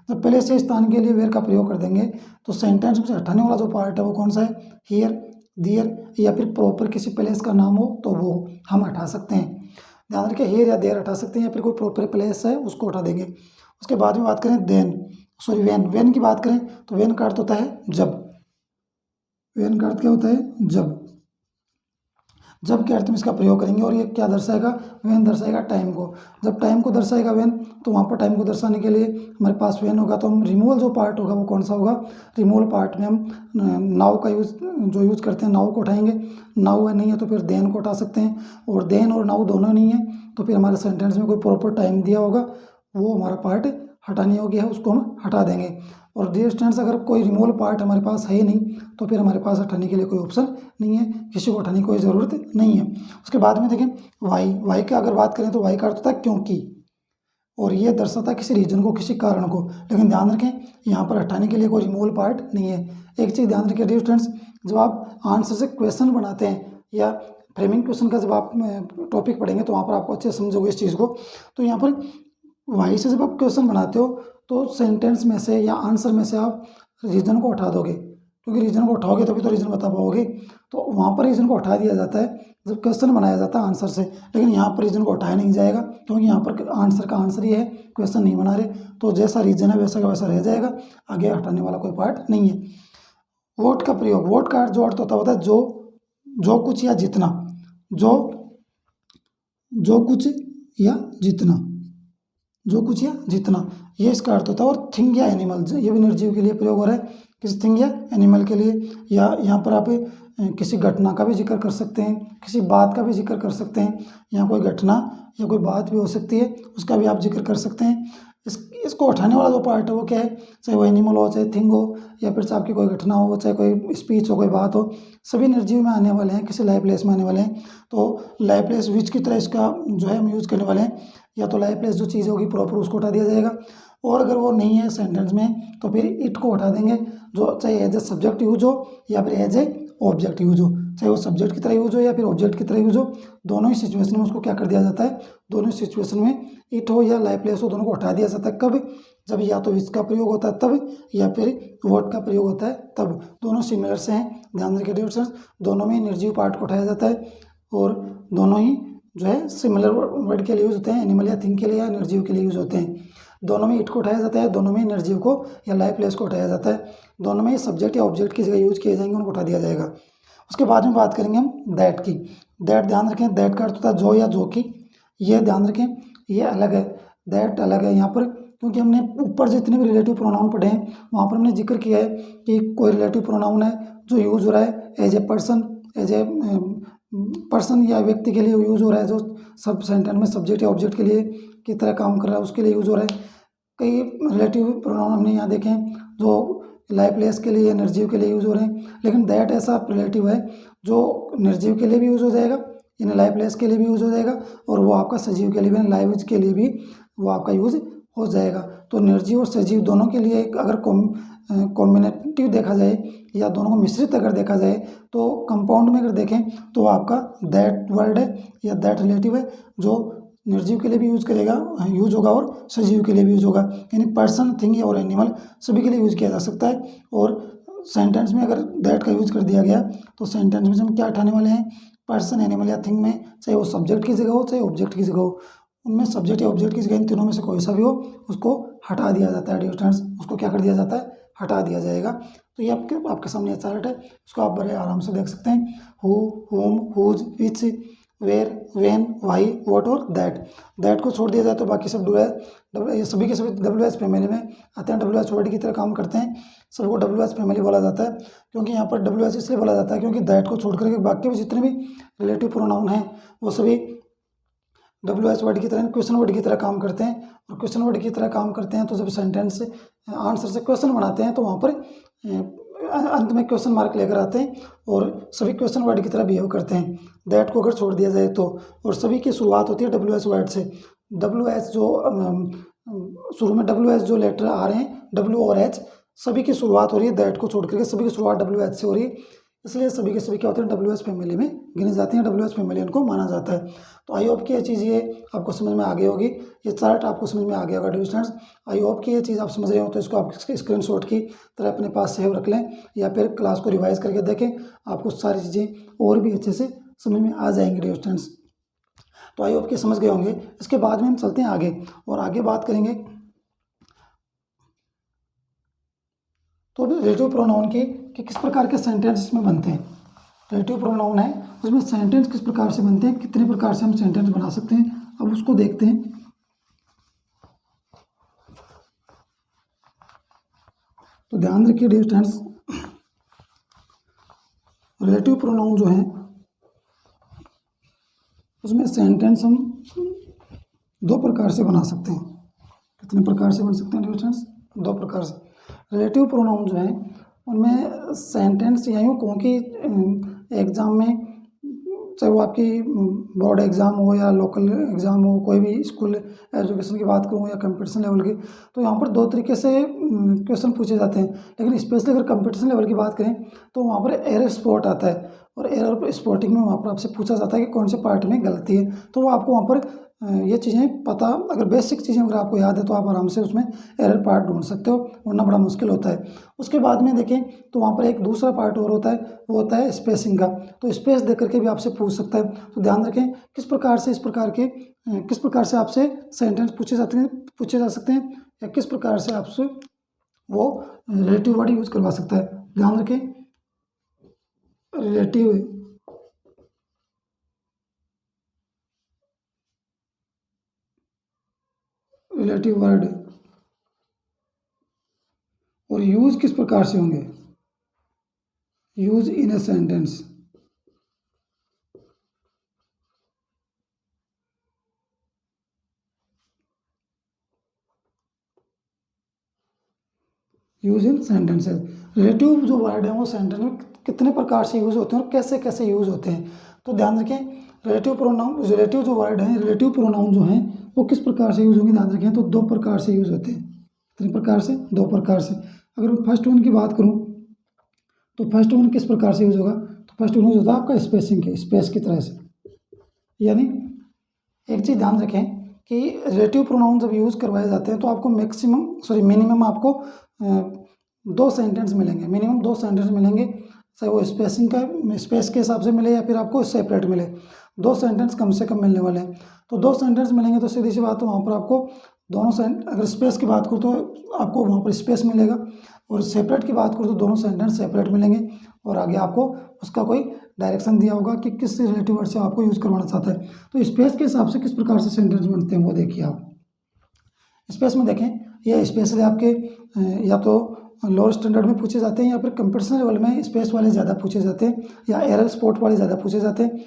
जब प्लेस या स्थान के लिए वेयर का प्रयोग कर देंगे तो सेंटेंस में से हटाने वाला जो पार्ट है वो कौन सा है, हियर, दियर या फिर प्रॉपर किसी प्लेस का नाम हो तो वो हम हटा सकते हैं। ध्यान रखिए हियर या देयर हटा सकते हैं या फिर कोई प्रॉपर प्लेस है उसको हटा देंगे। उसके बाद में बात करें वेन की बात करें तो वेन का अर्थ होता है जब। वेन का अर्थ क्या होता है, जब के अर्थ में इसका प्रयोग करेंगे। और ये क्या दर्शाएगा, वेन दर्शाएगा टाइम को। जब टाइम को दर्शाएगा वेन तो वहाँ पर टाइम को दर्शाने के लिए हमारे पास वेन होगा, तो हम रिमूवल जो पार्ट होगा वो कौन सा होगा, रिमूवल पार्ट में हम नाउ का यूज करते हैं, नाउ को उठाएंगे। नाउ है नहीं है तो फिर देन को उठा सकते हैं, और देन और नाउ दोनों नहीं है तो फिर हमारे सेंटेंस में कोई प्रॉपर टाइम दिया होगा वो हमारा पार्ट हटाने योग्य है, उसको हम हटा देंगे। और डियर स्टूडेंट्स अगर कोई रिमूवल पार्ट हमारे पास है ही नहीं तो फिर हमारे पास हटाने के लिए कोई ऑप्शन नहीं है, किसी को हटाने की कोई ज़रूरत नहीं है। उसके बाद में देखें वाई की अगर बात करें तो वाई का अर्थ होता है क्योंकि, और ये दर्शाता है किसी रीजन को, किसी कारण को। लेकिन ध्यान रखें यहाँ पर हटाने के लिए कोई रिमूवल पार्ट नहीं है। एक चीज़ ध्यान रखिए डियर स्टूडेंट्स, जब आप आंसर से क्वेश्चन बनाते हैं या फ्रेमिंग क्वेश्चन का जब आप टॉपिक पढ़ेंगे तो वहाँ पर आपको अच्छे समझोगे इस चीज़ को। तो यहाँ पर वाई से जब आप क्वेश्चन बनाते हो तो सेंटेंस में से या आंसर में से आप रीजन को हटा दोगे, क्योंकि रीजन को उठाओगे तभी तो रीजन बता पाओगे। तो वहाँ पर रीजन को हटा दिया जाता है जब क्वेश्चन बनाया जाता है आंसर से, लेकिन यहाँ पर रीजन को हटाया नहीं जाएगा क्योंकि यहाँ पर आंसर का आंसर ही है, क्वेश्चन नहीं बना रहे। तो जैसा रीजन है वैसा का वैसा रह जाएगा, आगे हटाने वाला कोई पार्ट नहीं है। वोट का प्रयोग, वोट का जो अर्थ होता है जो कुछ या जितना, जो कुछ या जितना, जो कुछ या जितना, ये इसका अर्थ होता है। और थिंग या एनिमल, ये भी निर्जीव के लिए प्रयोग हो रहा है, किसी थिंग या एनिमल के लिए। या यहाँ पर आप किसी घटना का भी जिक्र कर सकते हैं, किसी बात का भी जिक्र कर सकते हैं। यहाँ कोई घटना या कोई बात भी हो सकती है, उसका भी आप जिक्र कर सकते हैं। इसको उठाने वाला जो पार्ट है वो क्या है, चाहे वो एनिमल हो, चाहे थिंग हो, या फिर आपकी कोई घटना हो, चाहे कोई स्पीच हो, कोई बात हो, सभी निर्जीव में आने वाले हैं, किसी लाइव प्लेस में आने वाले हैं। तो लाइव प्लेस विच की तरह इसका जो है हम यूज़ करने वाले हैं। या तो लाइव प्लेस जो चीज़ होगी प्रॉपर उसको हटा दिया जाएगा, और अगर वो नहीं है सेंटेंस में तो फिर इट को हटा देंगे, जो चाहे एज ए सब्जेक्ट यूज हो या फिर एज ए ऑब्जेक्ट यूज हो, चाहे वो सब्जेक्ट की तरह यूज हो या फिर ऑब्जेक्ट की तरह यूज हो, दोनों ही सिचुएशन में उसको क्या कर दिया जाता है, दोनों ही सिचुएशन में इट हो या लाइव प्लेस हो दोनों को हटा दिया जाता है। कब, जब या तो इसका प्रयोग होता है तब, या फिर वर्ड का प्रयोग होता है तब। दोनों सिमिलर से हैं, ध्यान रखिए डियर स्टूडेंट्स, दोनों में निर्जीव पार्ट को उठाया जाता है और दोनों ही जो है सिमिलर वर्ड के लिए यूज होते हैं, एनिमल या थिंग के लिए या निर्जीव के लिए यूज होते हैं। दोनों में इट को उठाया जाता है, दोनों में निर्जीव को या लाइव प्लेस को उठाया जाता है, दोनों में सब्जेक्ट या ऑब्जेक्ट की जगह यूज किए जाएंगे, उनको उठा दिया जाएगा। उसके बाद में बात करेंगे हम दैट की। दैट ध्यान रखें, दैट का अर्थ होता है जो या जो की, ये ध्यान रखें ये अलग है, दैट अलग है यहाँ पर, क्योंकि हमने ऊपर जितने भी रिलेटिव प्रोनाउन पढ़े हैं वहाँ पर हमने जिक्र किया है कि कोई रिलेटिव प्रोनाउन है जो यूज हो रहा है एज ए पर्सन या व्यक्ति के लिए यूज हो रहा है, जो सब सेंटेंस में सब्जेक्ट या ऑब्जेक्ट के लिए की तरह काम कर रहा है उसके लिए यूज हो रहा है। कई रिलेटिव प्रोनाउन हमने यहाँ देखे हैं जो लाइव प्लेस के लिए, निर्जीव के लिए यूज हो रहे हैं, लेकिन दैट ऐसा रिलेटिव है जो निर्जीव के लिए भी यूज हो जाएगा, यानी लाइव प्लेस के लिए भी यूज हो जाएगा, और वो आपका सजीव के लिए भी, लाइव के लिए भी वो आपका यूज हो जाएगा। तो निर्जीव और सजीव दोनों के लिए अगर कॉम्बिनेटिव देखा जाए या दोनों को मिश्रित अगर देखा जाए तो कंपाउंड में अगर देखें तो आपका दैट वर्ड है या दैट रिलेटिव है जो निर्जीव के लिए भी यूज होगा और सजीव के लिए भी यूज होगा, यानी पर्सन, थिंग और एनिमल सभी के लिए यूज किया जा सकता है। और सेंटेंस में अगर दैट का यूज कर दिया गया तो सेंटेंस में हम क्या हटाने वाले हैं, पर्सन, एनिमल या थिंग में, चाहे वो सब्जेक्ट की जगह हो चाहे ऑब्जेक्ट की जगह हो, उनमें सब्जेक्ट या ऑब्जेक्ट की जगह इन तीनों में से कोई सा भी हो उसको हटा दिया जाता है डियर स्टूडेंट्स, उसको क्या कर दिया जाता है, हटा दिया जाएगा। तो ये आपके सामने चार्ट है, इसको आप बड़े आराम से देख सकते हैं। Who, whom, whose, which, where, when, why, what और दैट को छोड़ दिया जाए तो बाकी सब ये सभी के सभी WH फैमिली में आते हैं, WH वर्ड की तरह काम करते हैं, सबको WH फैमिली बोला जाता है। क्योंकि यहाँ पर WH इसलिए बोला जाता है क्योंकि दैट को छोड़ करके बाकी भी जितने भी रिलेटिव प्रोनाउन हैं वो सभी WH वर्ड की तरह क्वेश्चन वर्ड की तरह काम करते हैं, और क्वेश्चन वर्ड की तरह काम करते हैं तो जब सेंटेंस आंसर से क्वेश्चन बनाते हैं तो वहाँ पर अंत में क्वेश्चन मार्क लेकर आते हैं और सभी क्वेश्चन वर्ड की तरह बिहेव करते हैं। दैट को अगर छोड़ दिया जाए तो, और सभी की शुरुआत होती है WH वर्ड से। WH जो शुरू में WH जो लेटर आ रहे हैं, W और H, सभी की शुरुआत हो रही है दैट को छोड़ करके, सभी की शुरुआत WH से हो रही है, इसलिए सभी के सभी क्या होते हैं WH फैमिली में गिने जाते हैं, WH फैमिली उनको माना जाता है। तो आई होप कि ये चीज़ ये आपको समझ में आ गई होगी, ये चार्ट आपको समझ में आ गया होगा डियर स्टूडेंट्स। आई होप कि ये चीज़ आप समझ रहे हो, तो इसको आप स्क्रीनशॉट की तरह अपने पास सेव रख लें या फिर क्लास को रिवाइज करके देखें, आपको सारी चीज़ें और भी अच्छे से समझ में आ जाएंगी डियर स्टूडेंट्स। तो आई होप कि समझ गए होंगे। इसके बाद में हम चलते हैं आगे, और आगे बात करेंगे तो रिलेटिव प्रोनाउन की कि किस प्रकार के सेंटेंस इसमें बनते हैं। रिलेटिव प्रोनाउन है, उसमें सेंटेंस किस प्रकार से बनते हैं, कितने प्रकार से हम सेंटेंस बना सकते हैं, अब उसको देखते हैं। तो ध्यान रखिए डियर स्टूडेंट्स, रिलेटिव प्रोनाउन जो है उसमें सेंटेंस हम दो प्रकार से बना सकते हैं। कितने प्रकार से बन सकते हैं डियर स्टूडेंट्स? दो प्रकार से। रिलेटिव प्रोनाउन जो है उनमें सेंटेंस या यूँ कहूँ कि एग्ज़ाम में, चाहे वो आपकी बोर्ड एग्ज़ाम हो या लोकल एग्ज़ाम हो, कोई भी स्कूल एजुकेशन की बात करूँ या कंपटीशन लेवल की, तो यहाँ पर दो तरीके से क्वेश्चन पूछे जाते हैं। लेकिन स्पेशली अगर कंपटीशन लेवल की बात करें तो वहाँ पर एरर स्पॉट आता है, और एरर स्पॉटिंग में वहाँ पर आपसे पूछा जाता है कि कौन से पार्ट में गलती है। तो वो आपको वहाँ पर ये चीज़ें पता, अगर बेसिक चीज़ें अगर आपको याद है तो आप आराम से उसमें एरर पार्ट ढूंढ सकते हो, ढूंढना बड़ा मुश्किल होता है। उसके बाद में देखें तो वहाँ पर एक दूसरा पार्ट और होता है, वो होता है स्पेसिंग का। तो स्पेस देख करके भी आपसे पूछ सकता है। तो ध्यान रखें किस प्रकार से, इस प्रकार के किस प्रकार से आपसे सेंटेंस पूछे जा सकते हैं, या किस प्रकार से आपसे वो रिलेटिव वर्ड यूज करवा सकता है। ध्यान रखें रिलेटिव वर्ड और यूज किस प्रकार से होंगे, use in a sentence. Use in sentences. Relative जो वर्ड है वो सेंटेंस में कितने प्रकार से यूज होते हैं और कैसे कैसे यूज होते हैं। तो ध्यान रखें रिलेटिव प्रोनाउन, रिलेटिव जो वर्ड है, रिलेटिव प्रोनाउन जो है वो किस प्रकार से यूज होंगे। ध्यान रखें तो दो प्रकार से यूज होते हैं। कितने प्रकार से? दो प्रकार से। अगर मैं फर्स्ट वन की बात करूँ तो फर्स्ट वन किस प्रकार से यूज होगा, तो फर्स्ट वन यूज होता है आपका स्पेसिंग के, स्पेस की तरह से। यानी एक चीज़ ध्यान रखें कि रिलेटिव प्रोनाउन जब यूज़ करवाए जाते हैं तो आपको मिनिमम आपको दो सेंटेंस मिलेंगे, मिनिमम दो सेंटेंस मिलेंगे, चाहे वो स्पेसिंग का, स्पेस के हिसाब से मिले या फिर आपको सेपरेट मिले, दो सेंटेंस कम से कम मिलने वाले हैं। तो दो सेंटेंस मिलेंगे तो सीधी सी बात है वहाँ पर आपको दोनों अगर स्पेस की बात करूँ तो आपको वहाँ पर स्पेस मिलेगा, और सेपरेट की बात करूँ तो दोनों सेंटेंस सेपरेट मिलेंगे, और आगे आपको उसका कोई डायरेक्शन दिया होगा कि किस रिलेटिव वर्ड से आपको यूज़ करवाना चाहता है। तो स्पेस के हिसाब से किस प्रकार से सेंटेंस बनते हैं वो देखिए आप। स्पेस में देखें, ये स्पेशली आपके या तो लोअर स्टैंडर्ड में पूछे जाते हैं या फिर कंपटीशन लेवल में स्पेस वाले ज़्यादा पूछे जाते हैं, या एरर स्पॉट वाले ज़्यादा पूछे जाते हैं।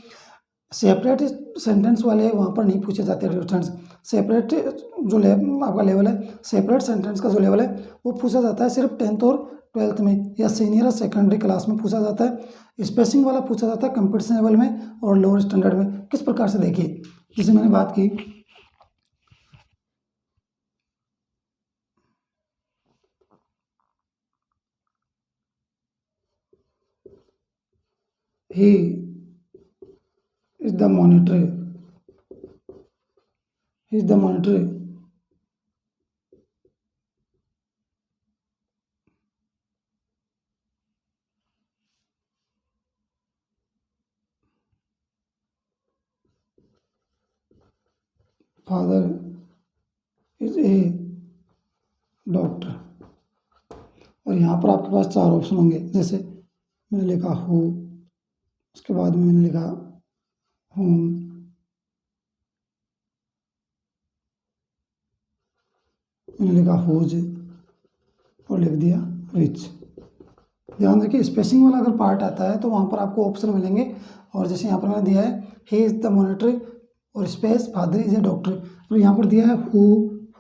सेपरेट सेंटेंस वाले वहाँ पर नहीं पूछे जाते डिफरेंस। सेपरेट जो आपका लेवल है, सेपरेट सेंटेंस का जो लेवल है वो पूछा जाता है सिर्फ 10th और 12th में, या सीनियर या सेकेंडरी क्लास में पूछा जाता है। स्पेसिंग वाला पूछा जाता है कंपटीशन लेवल में और लोअर स्टैंडर्ड में। किस प्रकार से देखिए, जैसे मैंने बात की he is the monitor, is the monitor, father is a doctor. और यहाँ पर आपके पास चार ऑप्शन होंगे, जैसे मैंने लिखा हु, उसके बाद में मैंने लिखा होम, मैंने लिखा हुज और लिख दिया विच। ध्यान रखिए स्पेसिंग वाला अगर पार्ट आता है तो वहाँ पर आपको ऑप्शन मिलेंगे, और जैसे यहाँ पर मैंने दिया है ही इज़ द मॉनिटर, और space father is a doctor. और यहाँ पर दिया है हु,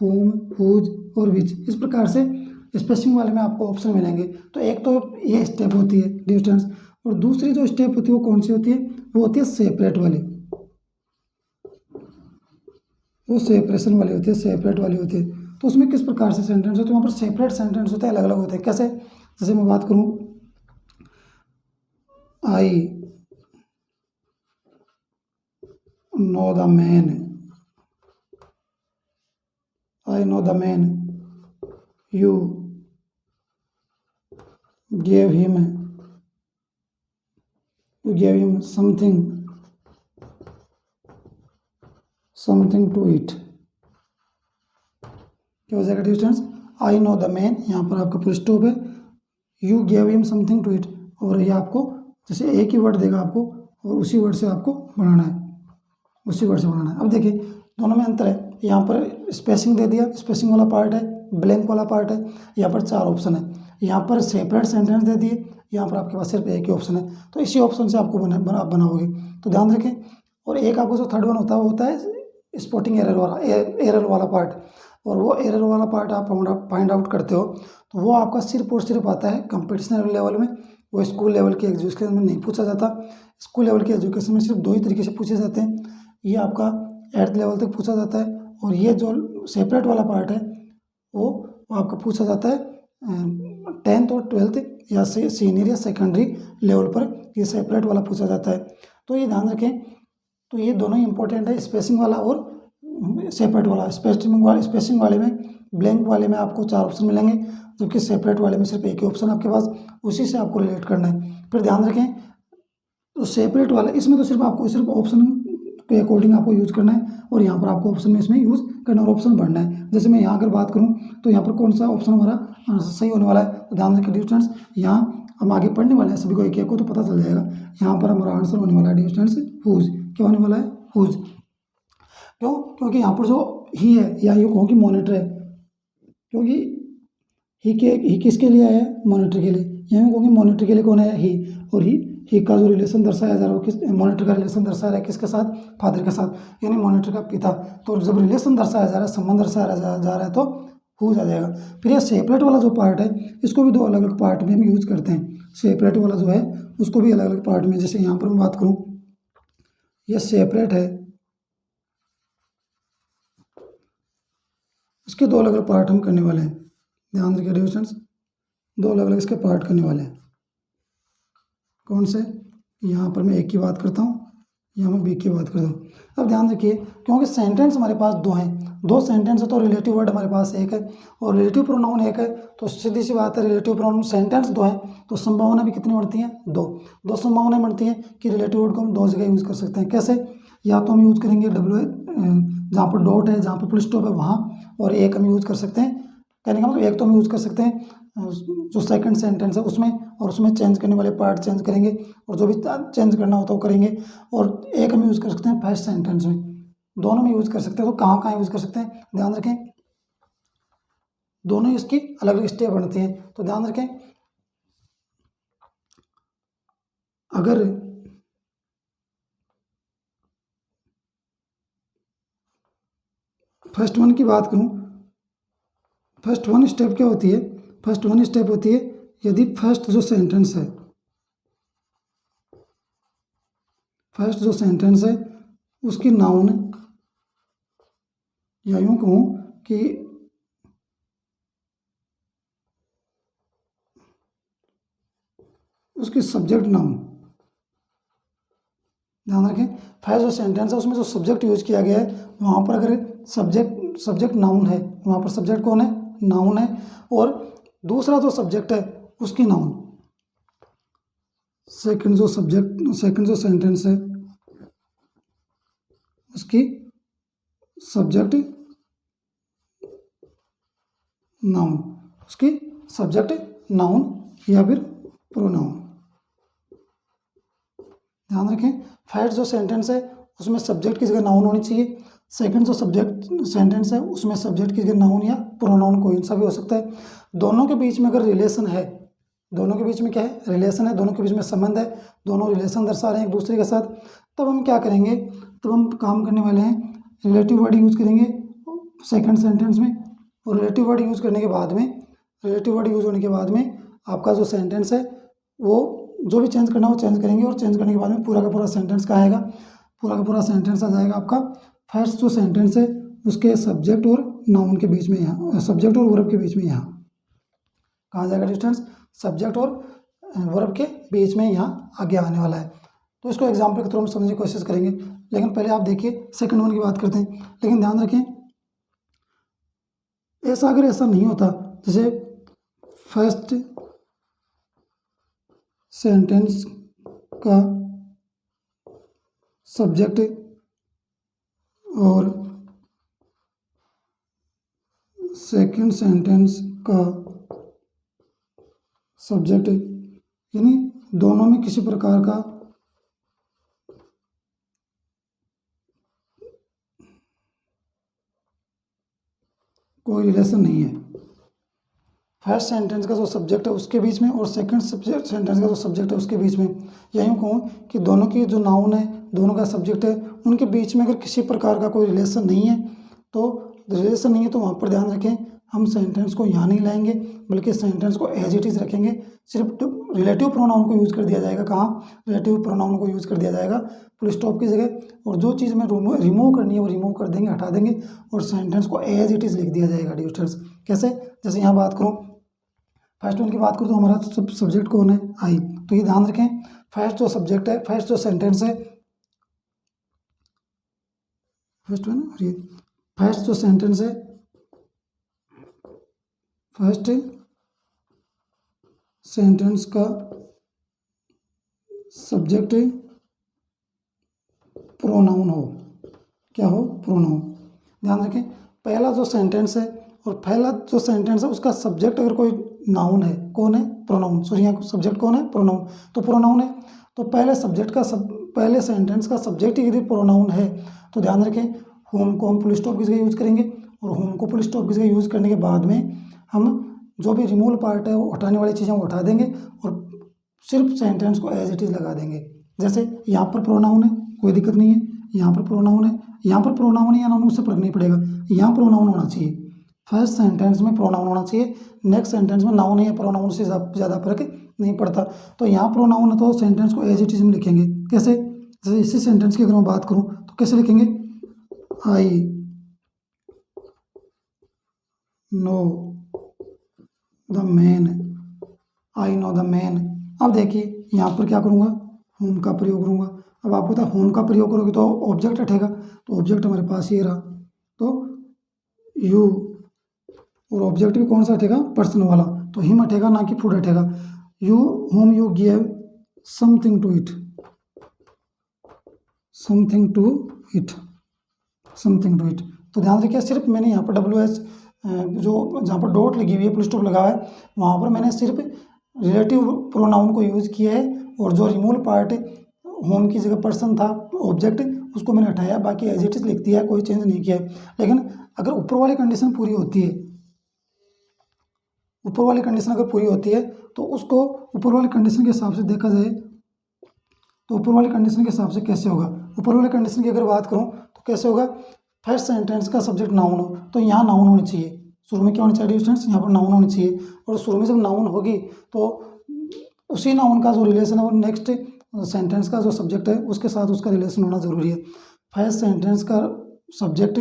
हुम, हुज और विच। इस प्रकार से स्पेसिंग वाले में आपको ऑप्शन मिलेंगे। तो एक तो ये स्टेप होती है डिस्टेंस, और दूसरी जो स्टेप होती है वो कौन सी होती है, वो होती है सेपरेट वाली, वो सेपरेशन वाली होती है, सेपरेट वाली होती है। तो उसमें किस प्रकार से सेंटेंस होते हैं, वहाँ पर सेपरेट सेंटेंस होते हैं, अलग अलग होते हैं। कैसे, जैसे मैं बात करूँ, I know the man, I know the man, you gave him something to eat। क्या हो जाएगा distance, I know the man, यहाँ पर आपका फुल स्टॉप है, you gave him something to eat, और ये आपको जैसे एक ही वर्ड देगा आपको और उसी वर्ड से आपको बनाना है, उसी वर्ड से बनाना है। अब देखिए दोनों में अंतर है, यहाँ पर स्पेसिंग दे दिया, स्पेसिंग वाला पार्ट है, ब्लैंक वाला पार्ट है, यहाँ पर 4 ऑप्शन है। यहाँ पर सेपरेट सेंटेंस दे दिए, यहाँ पर आपके पास सिर्फ एक ही ऑप्शन है, तो इसी ऑप्शन से आपको आप बनाओगे। तो ध्यान रखें। और एक आपको जो थर्ड वन होता है वो होता है स्पॉटिंग एरर वाला पार्ट, और वो एरर वाला पार्ट आप फाइंड आउट करते हो, तो वो आपका सिर्फ और सिर्फ आता है कंपटीशन लेवल में। वो स्कूल लेवल के एजुकेशन में नहीं पूछा जाता। स्कूल लेवल के एजुकेशन में सिर्फ 2 ही तरीके से पूछे जाते हैं, ये आपका 8th लेवल तक पूछा जाता है, और ये जो सेपरेट वाला पार्ट है वो आपका पूछा जाता है 10th और 12th या सीनियर या सेकेंडरी लेवल पर, ये सेपरेट वाला पूछा जाता है। तो ये ध्यान रखें। तो ये दोनों ही इंपॉर्टेंट है, स्पेसिंग वाला और सेपरेट वाला। स्पेसिंग वाले में, ब्लैंक वाले में आपको 4 ऑप्शन मिलेंगे, जबकि सेपरेट वाले में सिर्फ एक ही ऑप्शन आपके पास, उसी से आपको रिलेट करना है। फिर ध्यान रखें, तो सेपरेट वाला इसमें तो सिर्फ आपको सिर्फ ऑप्शन के अकॉर्डिंग आपको यूज़ करना है, और यहाँ पर आपको ऑप्शन में इसमें यूज़ करना और ऑप्शन भरना है। जैसे मैं यहाँ अगर बात करूँ तो यहाँ पर कौन सा ऑप्शन हमारा सही होने वाला है, तो ध्यान रखें डिस्टेंस, यहाँ हम आगे पढ़ने वाले हैं, सभी को एक एक को तो पता चल जाएगा। यहाँ पर हमारा आंसर होने वाला है डिस्टेंस हुज। क्या होने वाला है, हुज। क्यों, क्योंकि यहाँ पर जो ही है, या यूँ कहूँ कि मॉनिटर है, क्योंकि ही किसके लिए आया है, मॉनिटर के लिए। यहाँ यूँ कहूँ कि मॉनिटर के लिए कौन है, ही, और ही का जो रिलेशन दर्शाया जा रहा है, किस मॉनिटर का रिलेशन दर्शाया रहा है, किसके साथ, फादर के साथ, यानी मॉनिटर का पिता। तो जब रिलेशन दर्शाया जा रहा है, संबंध दर्शाया जा रहा है, तो हुज आ जाएगा। फिर यह सेपरेट वाला जो पार्ट है, इसको भी 2 अलग अलग पार्ट में हम यूज करते हैं। सेपरेट वाला जो है उसको भी अलग अलग पार्ट में, जैसे यहाँ पर मैं बात करूँ, यह सेपरेट है, इसके 2 अलग अलग पार्ट हम करने वाले हैं। ध्यान रखिए डिविजन्स, 2 अलग अलग इसके पार्ट करने वाले हैं। कौन से, यहाँ पर मैं एक की बात करता हूँ, यहाँ मैं बी की बात करता हूँ। अब ध्यान रखिए, क्योंकि सेंटेंस हमारे पास 2 हैं, 2 सेंटेंस है, तो रिलेटिव वर्ड हमारे पास एक है और रिलेटिव प्रोनाउन एक है, तो सीधी सी बात है, रिलेटिव प्रोनाउन सेंटेंस 2 है, तो संभावना भी कितनी बढ़ती है, 2 संभावनाएं बढ़ती हैं कि रिलेटिव वर्ड को हम 2 जगह यूज़ कर सकते हैं। कैसे, या तो हम यूज़ करेंगे जहाँ पर डॉट है, जहाँ पर फुल स्टॉप है वहाँ, और एक हम यूज़ कर सकते हैं, कहने का मतलब एक तो हम यूज़ कर सकते हैं जो सेकंड सेंटेंस है उसमें, और उसमें चेंज करने वाले पार्ट चेंज करेंगे, और जो भी चेंज करना होता है वो करेंगे, और एक हम यूज़ कर सकते हैं फर्स्ट सेंटेंस में। दोनों में यूज़ कर सकते हैं। तो कहाँ कहाँ यूज़ कर सकते हैं, ध्यान रखें, दोनों इसकी अलग अलग स्टेप बनती हैं। तो ध्यान रखें, अगर फर्स्ट वन की बात करूँ, फर्स्ट वन स्टेप क्या होती है, फर्स्ट वन स्टेप होती है यदि फर्स्ट जो सेंटेंस है, फर्स्ट जो सेंटेंस है उसकी नाउन, या यूँ कहूँ कि उसकी सब्जेक्ट नाउन, ध्यान रखें, फर्स्ट जो सेंटेंस है उसमें जो सब्जेक्ट यूज किया गया है वहाँ पर अगर सब्जेक्ट नाउन है, वहाँ पर सब्जेक्ट कौन है, नाउन है, और दूसरा जो सब्जेक्ट है उसकी नाउन, सेकंड जो सेंटेंस है उसकी सब्जेक्ट नाउन, उसकी सब्जेक्ट नाउन या फिर प्रोनाउन। ध्यान रखें, फर्स्ट जो सेंटेंस है उसमें सब्जेक्ट की जगह नाउन होनी चाहिए, सेकंड जो सेंटेंस है उसमें सब्जेक्ट की जगह नाउन या प्रोनाउन कोई सा भी हो सकता है। दोनों के बीच में अगर रिलेशन है, दोनों के बीच में क्या है, रिलेशन है, दोनों के बीच में संबंध है, दोनों रिलेशन दर्शा रहे हैं एक दूसरे के साथ, तब हम क्या करेंगे, तब हम काम करने वाले हैं रिलेटिव वर्ड यूज़ करेंगे सेकंड सेंटेंस में, और रिलेटिव वर्ड यूज़ करने के बाद में, रिलेटिव वर्ड यूज़ होने के बाद में आपका जो सेंटेंस है वो जो भी चेंज करना है वो चेंज करेंगे, और चेंज करने के बाद में पूरा का पूरा सेंटेंस का आएगा, पूरा का पूरा सेंटेंस आ जाएगा आपका। फर्स्ट जो सेंटेंस है उसके सब्जेक्ट और नाउन के बीच में, यहाँ सब्जेक्ट और वर्ब के बीच में, यहाँ कहाँ जाएगा डिस्टेंस, सब्जेक्ट और वर्ब के बीच में यहाँ आगे आने वाला है। तो इसको एग्जाम्पल के थ्रू हम समझने की कोशिश करेंगे, लेकिन पहले आप देखिए सेकंड वन की बात करते हैं। लेकिन ध्यान रखें ऐसा अगर ऐसा नहीं होता, जैसे फर्स्ट सेंटेंस का सब्जेक्ट और सेकंड सेंटेंस का सब्जेक्ट यानी दोनों में किसी प्रकार का कोई रिलेशन नहीं है, फर्स्ट सेंटेंस का जो सब्जेक्ट है उसके बीच में और सेकंड सेंटेंस का जो सब्जेक्ट है उसके बीच में, या यूँ कहूँ कि दोनों की जो नाउन है, दोनों का सब्जेक्ट है, उनके बीच में अगर किसी प्रकार का कोई रिलेशन नहीं है, तो रिलेशन नहीं है तो वहाँ पर ध्यान रखें हम सेंटेंस को यहाँ नहीं लाएंगे, बल्कि सेंटेंस को एज इट इज़ रखेंगे। सिर्फ रिलेटिव प्रोनाउन को यूज़ कर दिया जाएगा, कहाँ रिलेटिव प्रोनाउन को यूज़ कर दिया जाएगा फुल स्टॉप की जगह, और जो चीज़ में रिमूव करनी है वो रिमूव कर देंगे, हटा देंगे, और सेंटेंस को एज इट इज़ लिख दिया जाएगा डिस्टेंस। कैसे, जैसे यहाँ बात करूँ फर्स्ट वन की बात करूँ तो हमारा सब्जेक्ट कौन है, आई, तो ये ध्यान रखें फर्स्ट जो सब्जेक्ट है, फर्स्ट जो सेंटेंस है, फर्स्ट वन और ये फर्स्ट जो सेंटेंस है, फर्स्ट सेंटेंस का सब्जेक्ट प्रोनाउन हो, क्या हो, प्रोनाउन। ध्यान रखें पहला जो सेंटेंस है और पहला जो सेंटेंस है उसका सब्जेक्ट अगर कोई नाउन है, कौन है, प्रोनाउन, सॉरी यहाँ सब्जेक्ट कौन है, प्रोनाउन, तो प्रोनाउन है, तो पहले सब्जेक्ट का पहले सेंटेंस का सब्जेक्ट ही यदि प्रोनाउन है तो ध्यान रखें होम को हम फुल स्टॉप की जगह यूज़ करेंगे, और होम को फुल स्टॉप की जगह यूज़ करने के बाद में हम जो भी रिमूवल पार्ट है वो हटाने वाली चीज़ें वो हटा देंगे और सिर्फ सेंटेंस को एज इट इज़ लगा देंगे। जैसे यहाँ पर प्रोनाउन है, कोई दिक्कत नहीं है, यहाँ पर प्रोनाउन है, यहाँ पर प्रोनाउन है या नाउन उससे फर्क नहीं पड़ेगा, यहाँ प्रोनाउन होना चाहिए, फर्स्ट सेंटेंस में प्रोनाउन होना चाहिए, नेक्स्ट सेंटेंस में नाउन या प्रोनाउन से ज़्यादा फर्क नहीं पड़ता। तो यहाँ प्रोनाउन है तो सेंटेंस को एज इट इज़ में लिखेंगे, कैसे, जैसे इसी सेंटेंस की अगर मैं बात करूँ तो कैसे लिखेंगे, आई know the man, I know the man. अब देखिए यहाँ पर क्या करूँगा, होम का प्रयोग करूँगा। अब आपको पता है होम का प्रयोग करोगे तो ऑब्जेक्ट हटेगा, तो ऑब्जेक्ट हमारे पास ये रहा, तो यू, और ऑब्जेक्ट भी कौन सा हटेगा, पर्सन वाला, तो हिम हटेगा ना कि फूड हटेगा। You whom you give something to eat, something to eat, something to eat. तो ध्यान रखिए सिर्फ मैंने यहाँ पर WH जो जहाँ पर डॉट लगी हुई है, फुल स्टॉप लगा हुआ है, वहाँ पर मैंने सिर्फ रिलेटिव प्रोनाउन को यूज़ किया है, और जो रिमूवल पार्ट होम की जगह पर्सन था ऑब्जेक्ट उसको मैंने हटाया, बाकी एज इट इज लिख दिया है, कोई चेंज नहीं किया है। लेकिन अगर ऊपर वाली कंडीशन पूरी होती है, ऊपर वाली कंडीशन अगर पूरी होती है तो उसको ऊपर वाली कंडीशन के हिसाब से देखा जाए, तो ऊपर वाली कंडीशन के हिसाब से कैसे होगा, ऊपर वाली कंडीशन की अगर बात करूँ तो कैसे होगा, फर्स्ट सेंटेंस का सब्जेक्ट नाउन हो तो यहाँ नाउन होनी चाहिए, शुरू में क्या होनी चाहिए स्टूडेंट्स, यहाँ पर नाउन होनी चाहिए, और शुरू में जब नाउन होगी तो उसी नाउन का जो रिलेशन है वो नेक्स्ट सेंटेंस का जो सब्जेक्ट है उसके साथ उसका रिलेशन होना ज़रूरी है। फर्स्ट सेंटेंस का सब्जेक्ट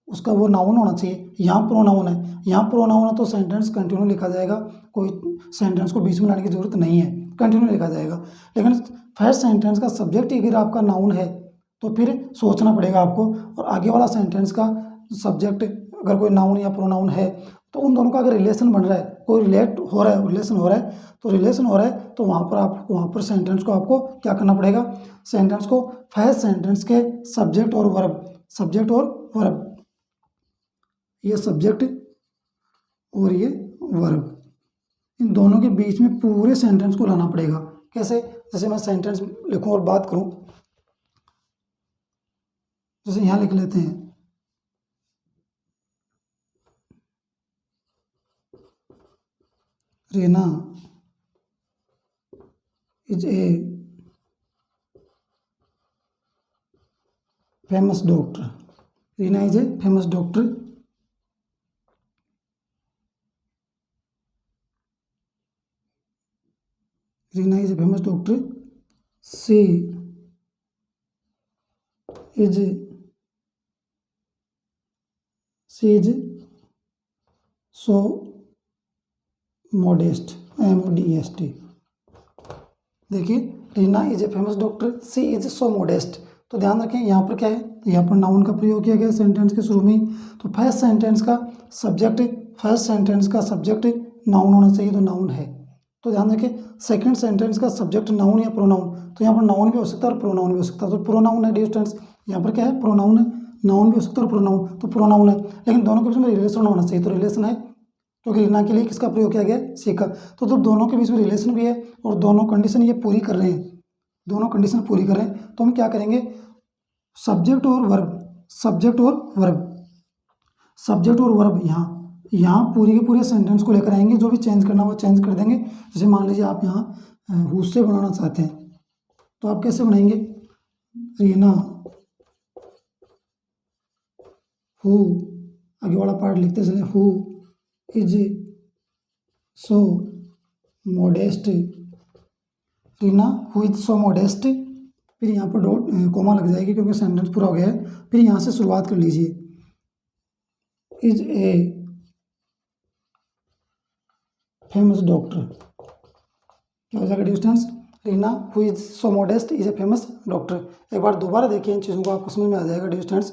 उसका वो नाउन होना चाहिए, यहाँ प्रोनाउन है, यहाँ प्रोनाउन है तो सेंटेंस कंटिन्यू लिखा जाएगा, कोई सेंटेंस को बीच में लाने की जरूरत नहीं है, कंटिन्यू लिखा जाएगा। लेकिन फर्स्ट सेंटेंस का सब्जेक्ट अगर आपका नाउन है तो फिर सोचना पड़ेगा आपको, और आगे वाला सेंटेंस का सब्जेक्ट अगर कोई नाउन या प्रोनाउन है तो उन दोनों का अगर रिलेशन बन रहा है, कोई रिलेट हो रहा है, रिलेशन हो रहा है, तो रिलेशन हो रहा है तो वहाँ पर आप वहाँ पर सेंटेंस को आपको क्या करना पड़ेगा, सेंटेंस को फर्स्ट सेंटेंस के सब्जेक्ट और वर्ब, सब्जेक्ट और वर्ब, ये सब्जेक्ट और ये वर्ब, इन दोनों के बीच में पूरे सेंटेंस को लाना पड़ेगा। कैसे, जैसे मैं सेंटेंस लिखूं और बात करूं, जैसे यहाँ लिख लेते हैं, Reena is a famous doctor, Reena is a famous doctor. Reena is a famous doctor. She is so modest, MODEST। देखिए, Reena is a famous doctor, she is so modest. तो ध्यान रखें यहाँ पर क्या है, यहाँ पर नाउन का प्रयोग किया गया सेंटेंस के शुरू में। तो फर्स्ट सेंटेंस का सब्जेक्ट नाउन होना चाहिए, तो नाउन है। तो ध्यान रखें, सेकंड सेंटेंस का सब्जेक्ट नाउन या प्रोनाउन, तो यहाँ पर नाउन भी हो सकता है और प्रोनाउन भी हो सकता है। तो प्रोनाउन है डियर स्टूडेंट्स, यहाँ पर क्या है, प्रोनाउन है। नाउन भी हो सकता है और प्रोनाउन, तो प्रोनाउन है, लेकिन दोनों के बीच में रिलेशन होना चाहिए। तो रिलेशन है, क्योंकि रीना के लिए किसका प्रयोग किया गया, सी का। तो जब दोनों के बीच में रिलेशन भी है और दोनों कंडीशन ये पूरी कर रहे हैं, दोनों कंडीशन पूरी कर रहे हैं, तो हम क्या करेंगे, सब्जेक्ट और वर्ब यहाँ पूरी के पूरे सेंटेंस को लेकर आएंगे। जो भी चेंज करना वो चेंज कर देंगे। जैसे मान लीजिए आप यहाँ हु से बनाना चाहते हैं, तो आप कैसे बनाएंगे, रीना हु, आगे वाला पार्ट लिखते चले, who is so modest, Reena who is so modest. फिर यहाँ पर डॉट कोमा लग जाएगी क्योंकि सेंटेंस पूरा हो गया है। फिर यहाँ से शुरुआत कर लीजिए, इज ए फेमस डॉक्टर। क्या हो जाएगा dear students, Reena who is so modest is a famous doctor. एक बार दोबारा देखिए इन चीज़ों को, आपको समझ में आ जाएगा डियर स्टूडेंट्स।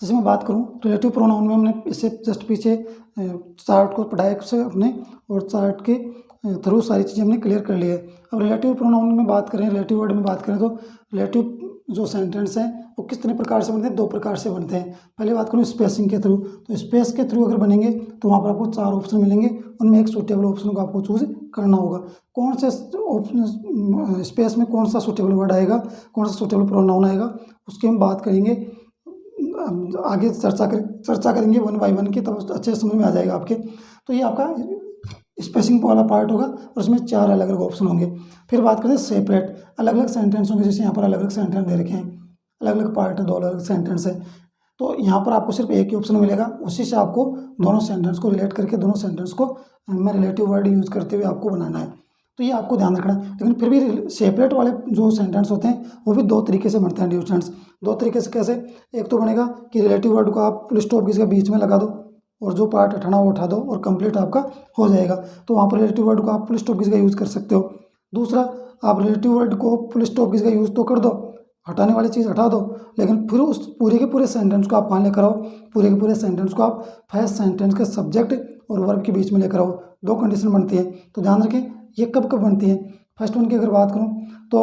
जैसे मैं बात करूँ रिलेटिव प्रोनाउन में, हमने इससे जस्ट पीछे चार्ट को पढ़ाया से अपने, और चार्ट के थ्रू सारी चीज़ें हमने क्लियर कर ली है। अब रिलेटिव प्रोनाउन में बात करें, रिलेटिव वर्ड में बात करें, तो रिलेटिव जो सेंटेंस हैं वो कितने प्रकार से बनते हैं, दो प्रकार से बनते हैं। पहले बात करूँ स्पेसिंग के थ्रू, तो स्पेस के थ्रू अगर बनेंगे तो वहाँ पर आपको 4 ऑप्शन मिलेंगे, उनमें एक सूटेबल ऑप्शन को आपको चूज करना होगा। कौन से ऑप्शन स्पेस में कौन सा सूटेबल वर्ड आएगा, कौन सा सूटेबल प्रोनाउन आएगा, उसकी हम बात करेंगे, आगे चर्चा करेंगे 1 बाय 1 की, तब अच्छे समझ में आ जाएगा आपके। तो ये आपका स्पेसिंग वाला पार्ट होगा और उसमें 4 अलग अलग ऑप्शन होंगे। फिर बात करें सेपरेट, अलग अलग सेंटेंस होंगे। जैसे यहाँ पर अलग अलग सेंटेंस दे रखे हैं, अलग अलग पार्ट है, 2 अलग अलग सेंटेंस है, तो यहाँ पर आपको सिर्फ एक ही ऑप्शन मिलेगा। उसी से आपको दोनों सेंटेंस को रिलेट करके, दोनों सेंटेंस को मैं रिलेटिव वर्ड यूज़ करते हुए आपको बनाना है। तो ये आपको ध्यान रखना है। लेकिन फिर भी सेपरेट वाले जो सेंटेंस होते हैं वो भी 2 तरीके से बनते हैं डियर स्टूडेंट्स। 2 तरीके से कैसे, एक तो बनेगा कि रिलेटिव वर्ड को आप फुल स्टॉप किसी के बीच में लगा दो और जो पार्ट हटाना वो उठा दो और कंप्लीट आपका हो जाएगा। तो वहाँ पर रिलेटिव वर्ड को आप फुल स्टॉप किसी का यूज़ कर सकते हो। दूसरा, आप रिलेटिव वर्ड को फुल स्टॉप किसी का यूज़ तो कर दो, हटाने वाली चीज़ हटा दो, लेकिन फिर उस पूरे के पूरे सेंटेंस को आप कहाँ लेकर आओ, पूरे के पूरे सेंटेंस को आप फर्स्ट सेंटेंस के सब्जेक्ट और वर्ब के बीच में लेकर आओ। 2 कंडीशन बनती है, तो ध्यान रखें ये कब कब बनती है। फर्स्ट वन की अगर बात करूँ तो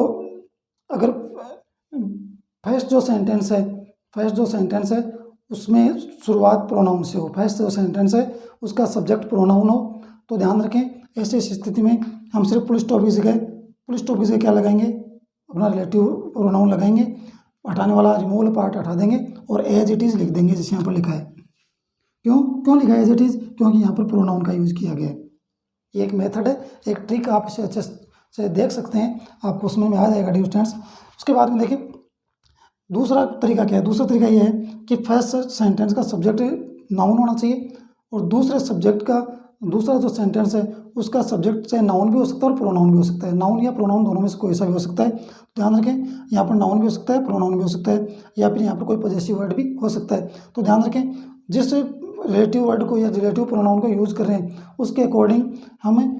अगर फर्स्ट जो सेंटेंस है उसमें शुरुआत प्रोनाउन से हो, फर्स्ट जो सेंटेंस है उसका सब्जेक्ट प्रोनाउन हो, तो ध्यान रखें ऐसी स्थिति में हम सिर्फ फुल स्टॉप की जगह क्या लगाएंगे, अपना रिलेटिव प्रोनाउन लगाएंगे, हटाने वाला रिमूवल पार्ट हटा देंगे और एज इट इज़ लिख देंगे जैसे यहाँ पर लिखा है। क्यों लिखा है एज इट इज़, क्योंकि यहाँ पर प्रोनाउन का यूज़ किया गया है। ये एक मेथड है, एक ट्रिक, आप इसे अच्छे से देख सकते हैं, आपको समझ में आ जाएगा डियर स्टूडेंट्स। उसके बाद में देखिए दूसरा तरीका क्या है। दूसरा तरीका ये है कि फर्स्ट सेंटेंस का सब्जेक्ट नाउन होना चाहिए और दूसरा जो सेंटेंस है उसका सब्जेक्ट चाहे नाउन भी हो सकता है और प्रोनाउन भी हो सकता है। नाउन या प्रोनाउन दोनों में से कोई सा भी हो सकता है। ध्यान रखें यहाँ पर नाउन भी हो सकता है, प्रोनाउन भी हो सकता है, या फिर यहाँ पर कोई पॉजेसिव वर्ड भी हो सकता है। तो ध्यान रखें जिस रिलेटिव वर्ड को या रिलेटिव प्रोनाउन को यूज़ कर रहे हैं उसके अकॉर्डिंग हमें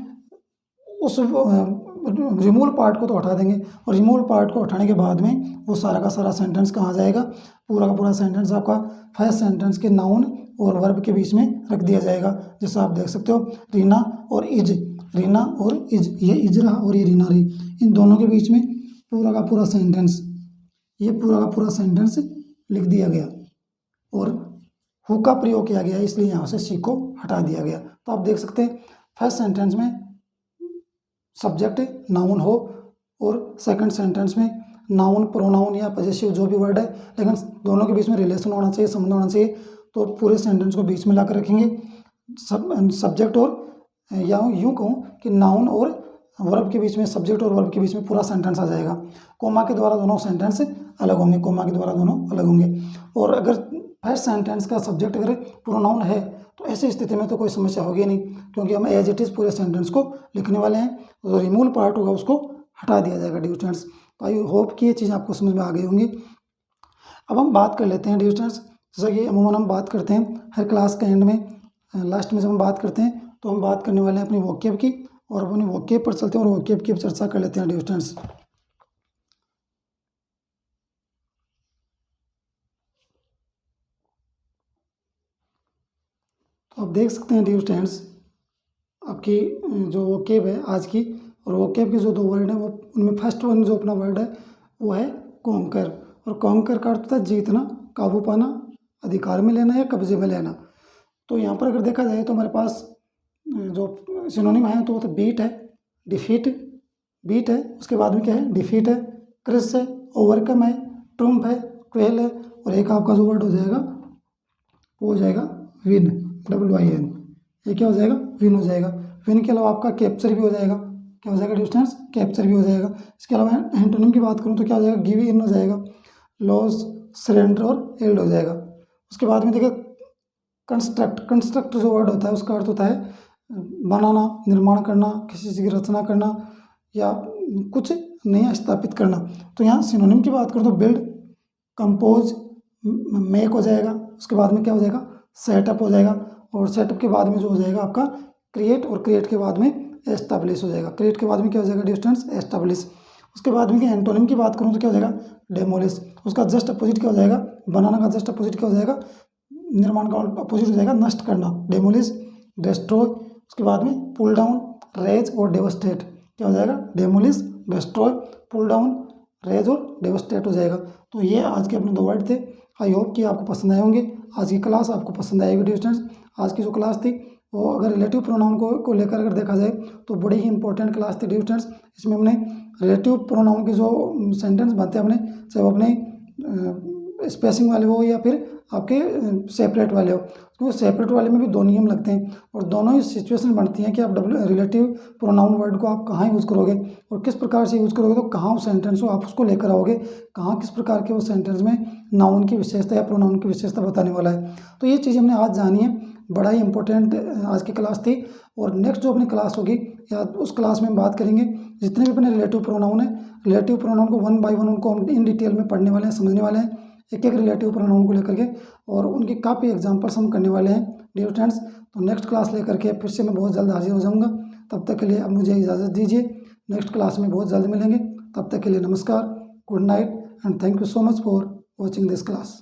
उस रिमूवल पार्ट को तो हटा देंगे, और रिमूवल पार्ट को हटाने के बाद में वो सारा का सारा सेंटेंस कहाँ जाएगा, पूरा का पूरा सेंटेंस आपका फर्स्ट सेंटेंस के नाउन और वर्ब के बीच में रख दिया जाएगा। जैसा आप देख सकते हो रीना और इज, ये इज रहा और ये रीना रही, इन दोनों के बीच में पूरा का पूरा सेंटेंस लिख दिया गया और हु का प्रयोग किया गया, इसलिए यहाँ से सी को हटा दिया गया। तो आप देख सकते हैं फर्स्ट सेंटेंस में सब्जेक्ट नाउन हो और सेकंड सेंटेंस में नाउन, प्रोनाउन या पॉजेसिव जो भी वर्ड है, लेकिन दोनों के बीच में रिलेशन होना चाहिए, संबंध होना चाहिए। तो पूरे सेंटेंस को बीच में ला कर रखेंगे सब्जेक्ट और, या यूँ कहूँ कि नाउन और वर्ब के बीच में, सब्जेक्ट और वर्ब के बीच में पूरा सेंटेंस आ जाएगा। कोमा के द्वारा दोनों सेंटेंस अलग होंगे, कोमा के द्वारा दोनों अलग होंगे। और अगर फर्स्ट सेंटेंस का सब्जेक्ट अगर प्रोनाउन है तो ऐसी स्थिति में तो कोई समस्या होगी नहीं, क्योंकि हम एज इट इज़ पूरे सेंटेंस को लिखने वाले हैं। जो रिमूवल पार्ट होगा उसको हटा दिया जाएगा डियर स्टूडेंट्स। तो आई होप कि ये चीज़ आपको समझ में आ गई होंगी। अब हम बात कर लेते हैं डियर स्टूडेंट्स, जैसा कि अमूमन हम बात करते हैं हर क्लास के एंड में, लास्ट में जब हम बात करते हैं तो हम बात करने वाले हैं अपनी वोकेब की, और अपनी वोकेब पर चलते हैं और वोकेब की चर्चा कर लेते हैं डियर स्टूडेंट्स। तो आप देख सकते हैं डियर स्टूडेंट्स, आपकी जो वोकेब है आज की, और वोकेब के जो 2 वर्ड हैं वो, उनमें फर्स्ट वन जो अपना वर्ड है वो है कॉन्कर। और कॉन्कर का अर्थ होता है जीतना, काबू पाना, अधिकार में लेना या कब्जे में लेना। तो यहाँ पर अगर देखा जाए तो हमारे पास जो सिनोनिम है तो वो तो बीट है, डिफीट, बीट है, उसके बाद में क्या है, डिफीट है, क्रश है, ओवरकम है, ट्रम्प है, क्वेल है, और एक आपका जो वर्ड हो जाएगा वो हो जाएगा विन, WIN। ये क्या हो जाएगा, विन हो जाएगा। विन के अलावा आपका कैप्चर भी हो जाएगा। क्या हो जाएगा डिस्टेंस, कैप्चर भी हो जाएगा। इसके अलावा एंटोनिम की बात करूँ तो क्या हो जाएगा, गिव इन हो जाएगा, लॉस, सरेंडर और एल्ड हो जाएगा। उसके बाद में देखिए कंस्ट्रक्ट, कंस्ट्रक्ट जो वर्ड होता है उसका अर्थ होता है बनाना, निर्माण करना, किसी चीज़ की रचना करना या कुछ नया स्थापित करना। तो यहाँ सिनोनिम की बात करूँ तो बिल्ड, कंपोज, मेक हो जाएगा। उसके बाद में क्या हो जाएगा, सेटअप हो जाएगा, और सेटअप के बाद में जो हो जाएगा आपका क्रिएट, और क्रिएट के बाद में एस्टैब्लिश हो जाएगा। क्रिएट के बाद में क्या हो जाएगा डिस्टेंस, एस्टैब्लिश। उसके बाद में एंटोनिम की बात करूँ तो क्या हो जाएगा, डेमोलिश। उसका जस्ट अपोजिट क्या हो जाएगा, बनाना का जस्ट अपोजिट क्या हो जाएगा, निर्माण का अपोजिट हो जाएगा नष्ट करना, डेमोलिश, डिस्ट्रॉय। उसके बाद में पुल डाउन, रेज और डेवस्टेट। क्या हो जाएगा, demolish, destroy, pull down, raze और डेवस्टेट हो जाएगा। तो ये आज के अपने 2 वर्ड थे। आई होप कि आपको पसंद आए होंगे। आज की क्लास आपको पसंद आएगी डियर स्टूडेंट्स। आज की जो क्लास थी वो अगर रिलेटिव प्रोनाउन को लेकर अगर देखा जाए तो बड़ी ही इंपॉर्टेंट क्लास थी डियर स्टूडेंट्स। इसमें हमने रिलेटिव प्रोनाउन के जो सेंटेंस बनते हैं अपने, चाहे वो अपने स्पेसिंग वाले हो या फिर आपके सेपरेट वाले हो, क्योंकि सेपरेट वाले में भी 2 नियम लगते हैं और दोनों ही सिचुएशन बनती हैं कि आप रिलेटिव प्रोनाउन वर्ड को आप कहाँ यूज़ करोगे और किस प्रकार से यूज़ करोगे, तो कहाँ उस सेंटेंस को आप उसको लेकर आओगे, कहाँ किस प्रकार के उस सेंटेंस में नाउन की विशेषता या प्रोनाउन की विशेषता बताने वाला है। तो ये चीज़ हमने आज जानी है, बड़ा ही इंपॉर्टेंट आज की क्लास थी। और नेक्स्ट जो अपनी क्लास होगी या उस क्लास में हम बात करेंगे जितने भी अपने रिलेटिव प्रोनाउन है, रिलेटिव प्रोनाउन को 1 बाय 1 उनको हम इन डिटेल में पढ़ने वाले हैं, समझने वाले हैं, एक एक रिलेटिव प्रोनाउन को लेकर के, और उनकी काफ़ी एग्जांपल्स हम करने वाले हैं डियर फ्रेंड्स। तो नेक्स्ट क्लास लेकर के फिर से मैं बहुत जल्द हाजिर हो जाऊंगा। तब तक के लिए अब मुझे इजाज़त दीजिए, नेक्स्ट क्लास में बहुत जल्द मिलेंगे। तब तक के लिए नमस्कार, good night and thank you so much for watching this class.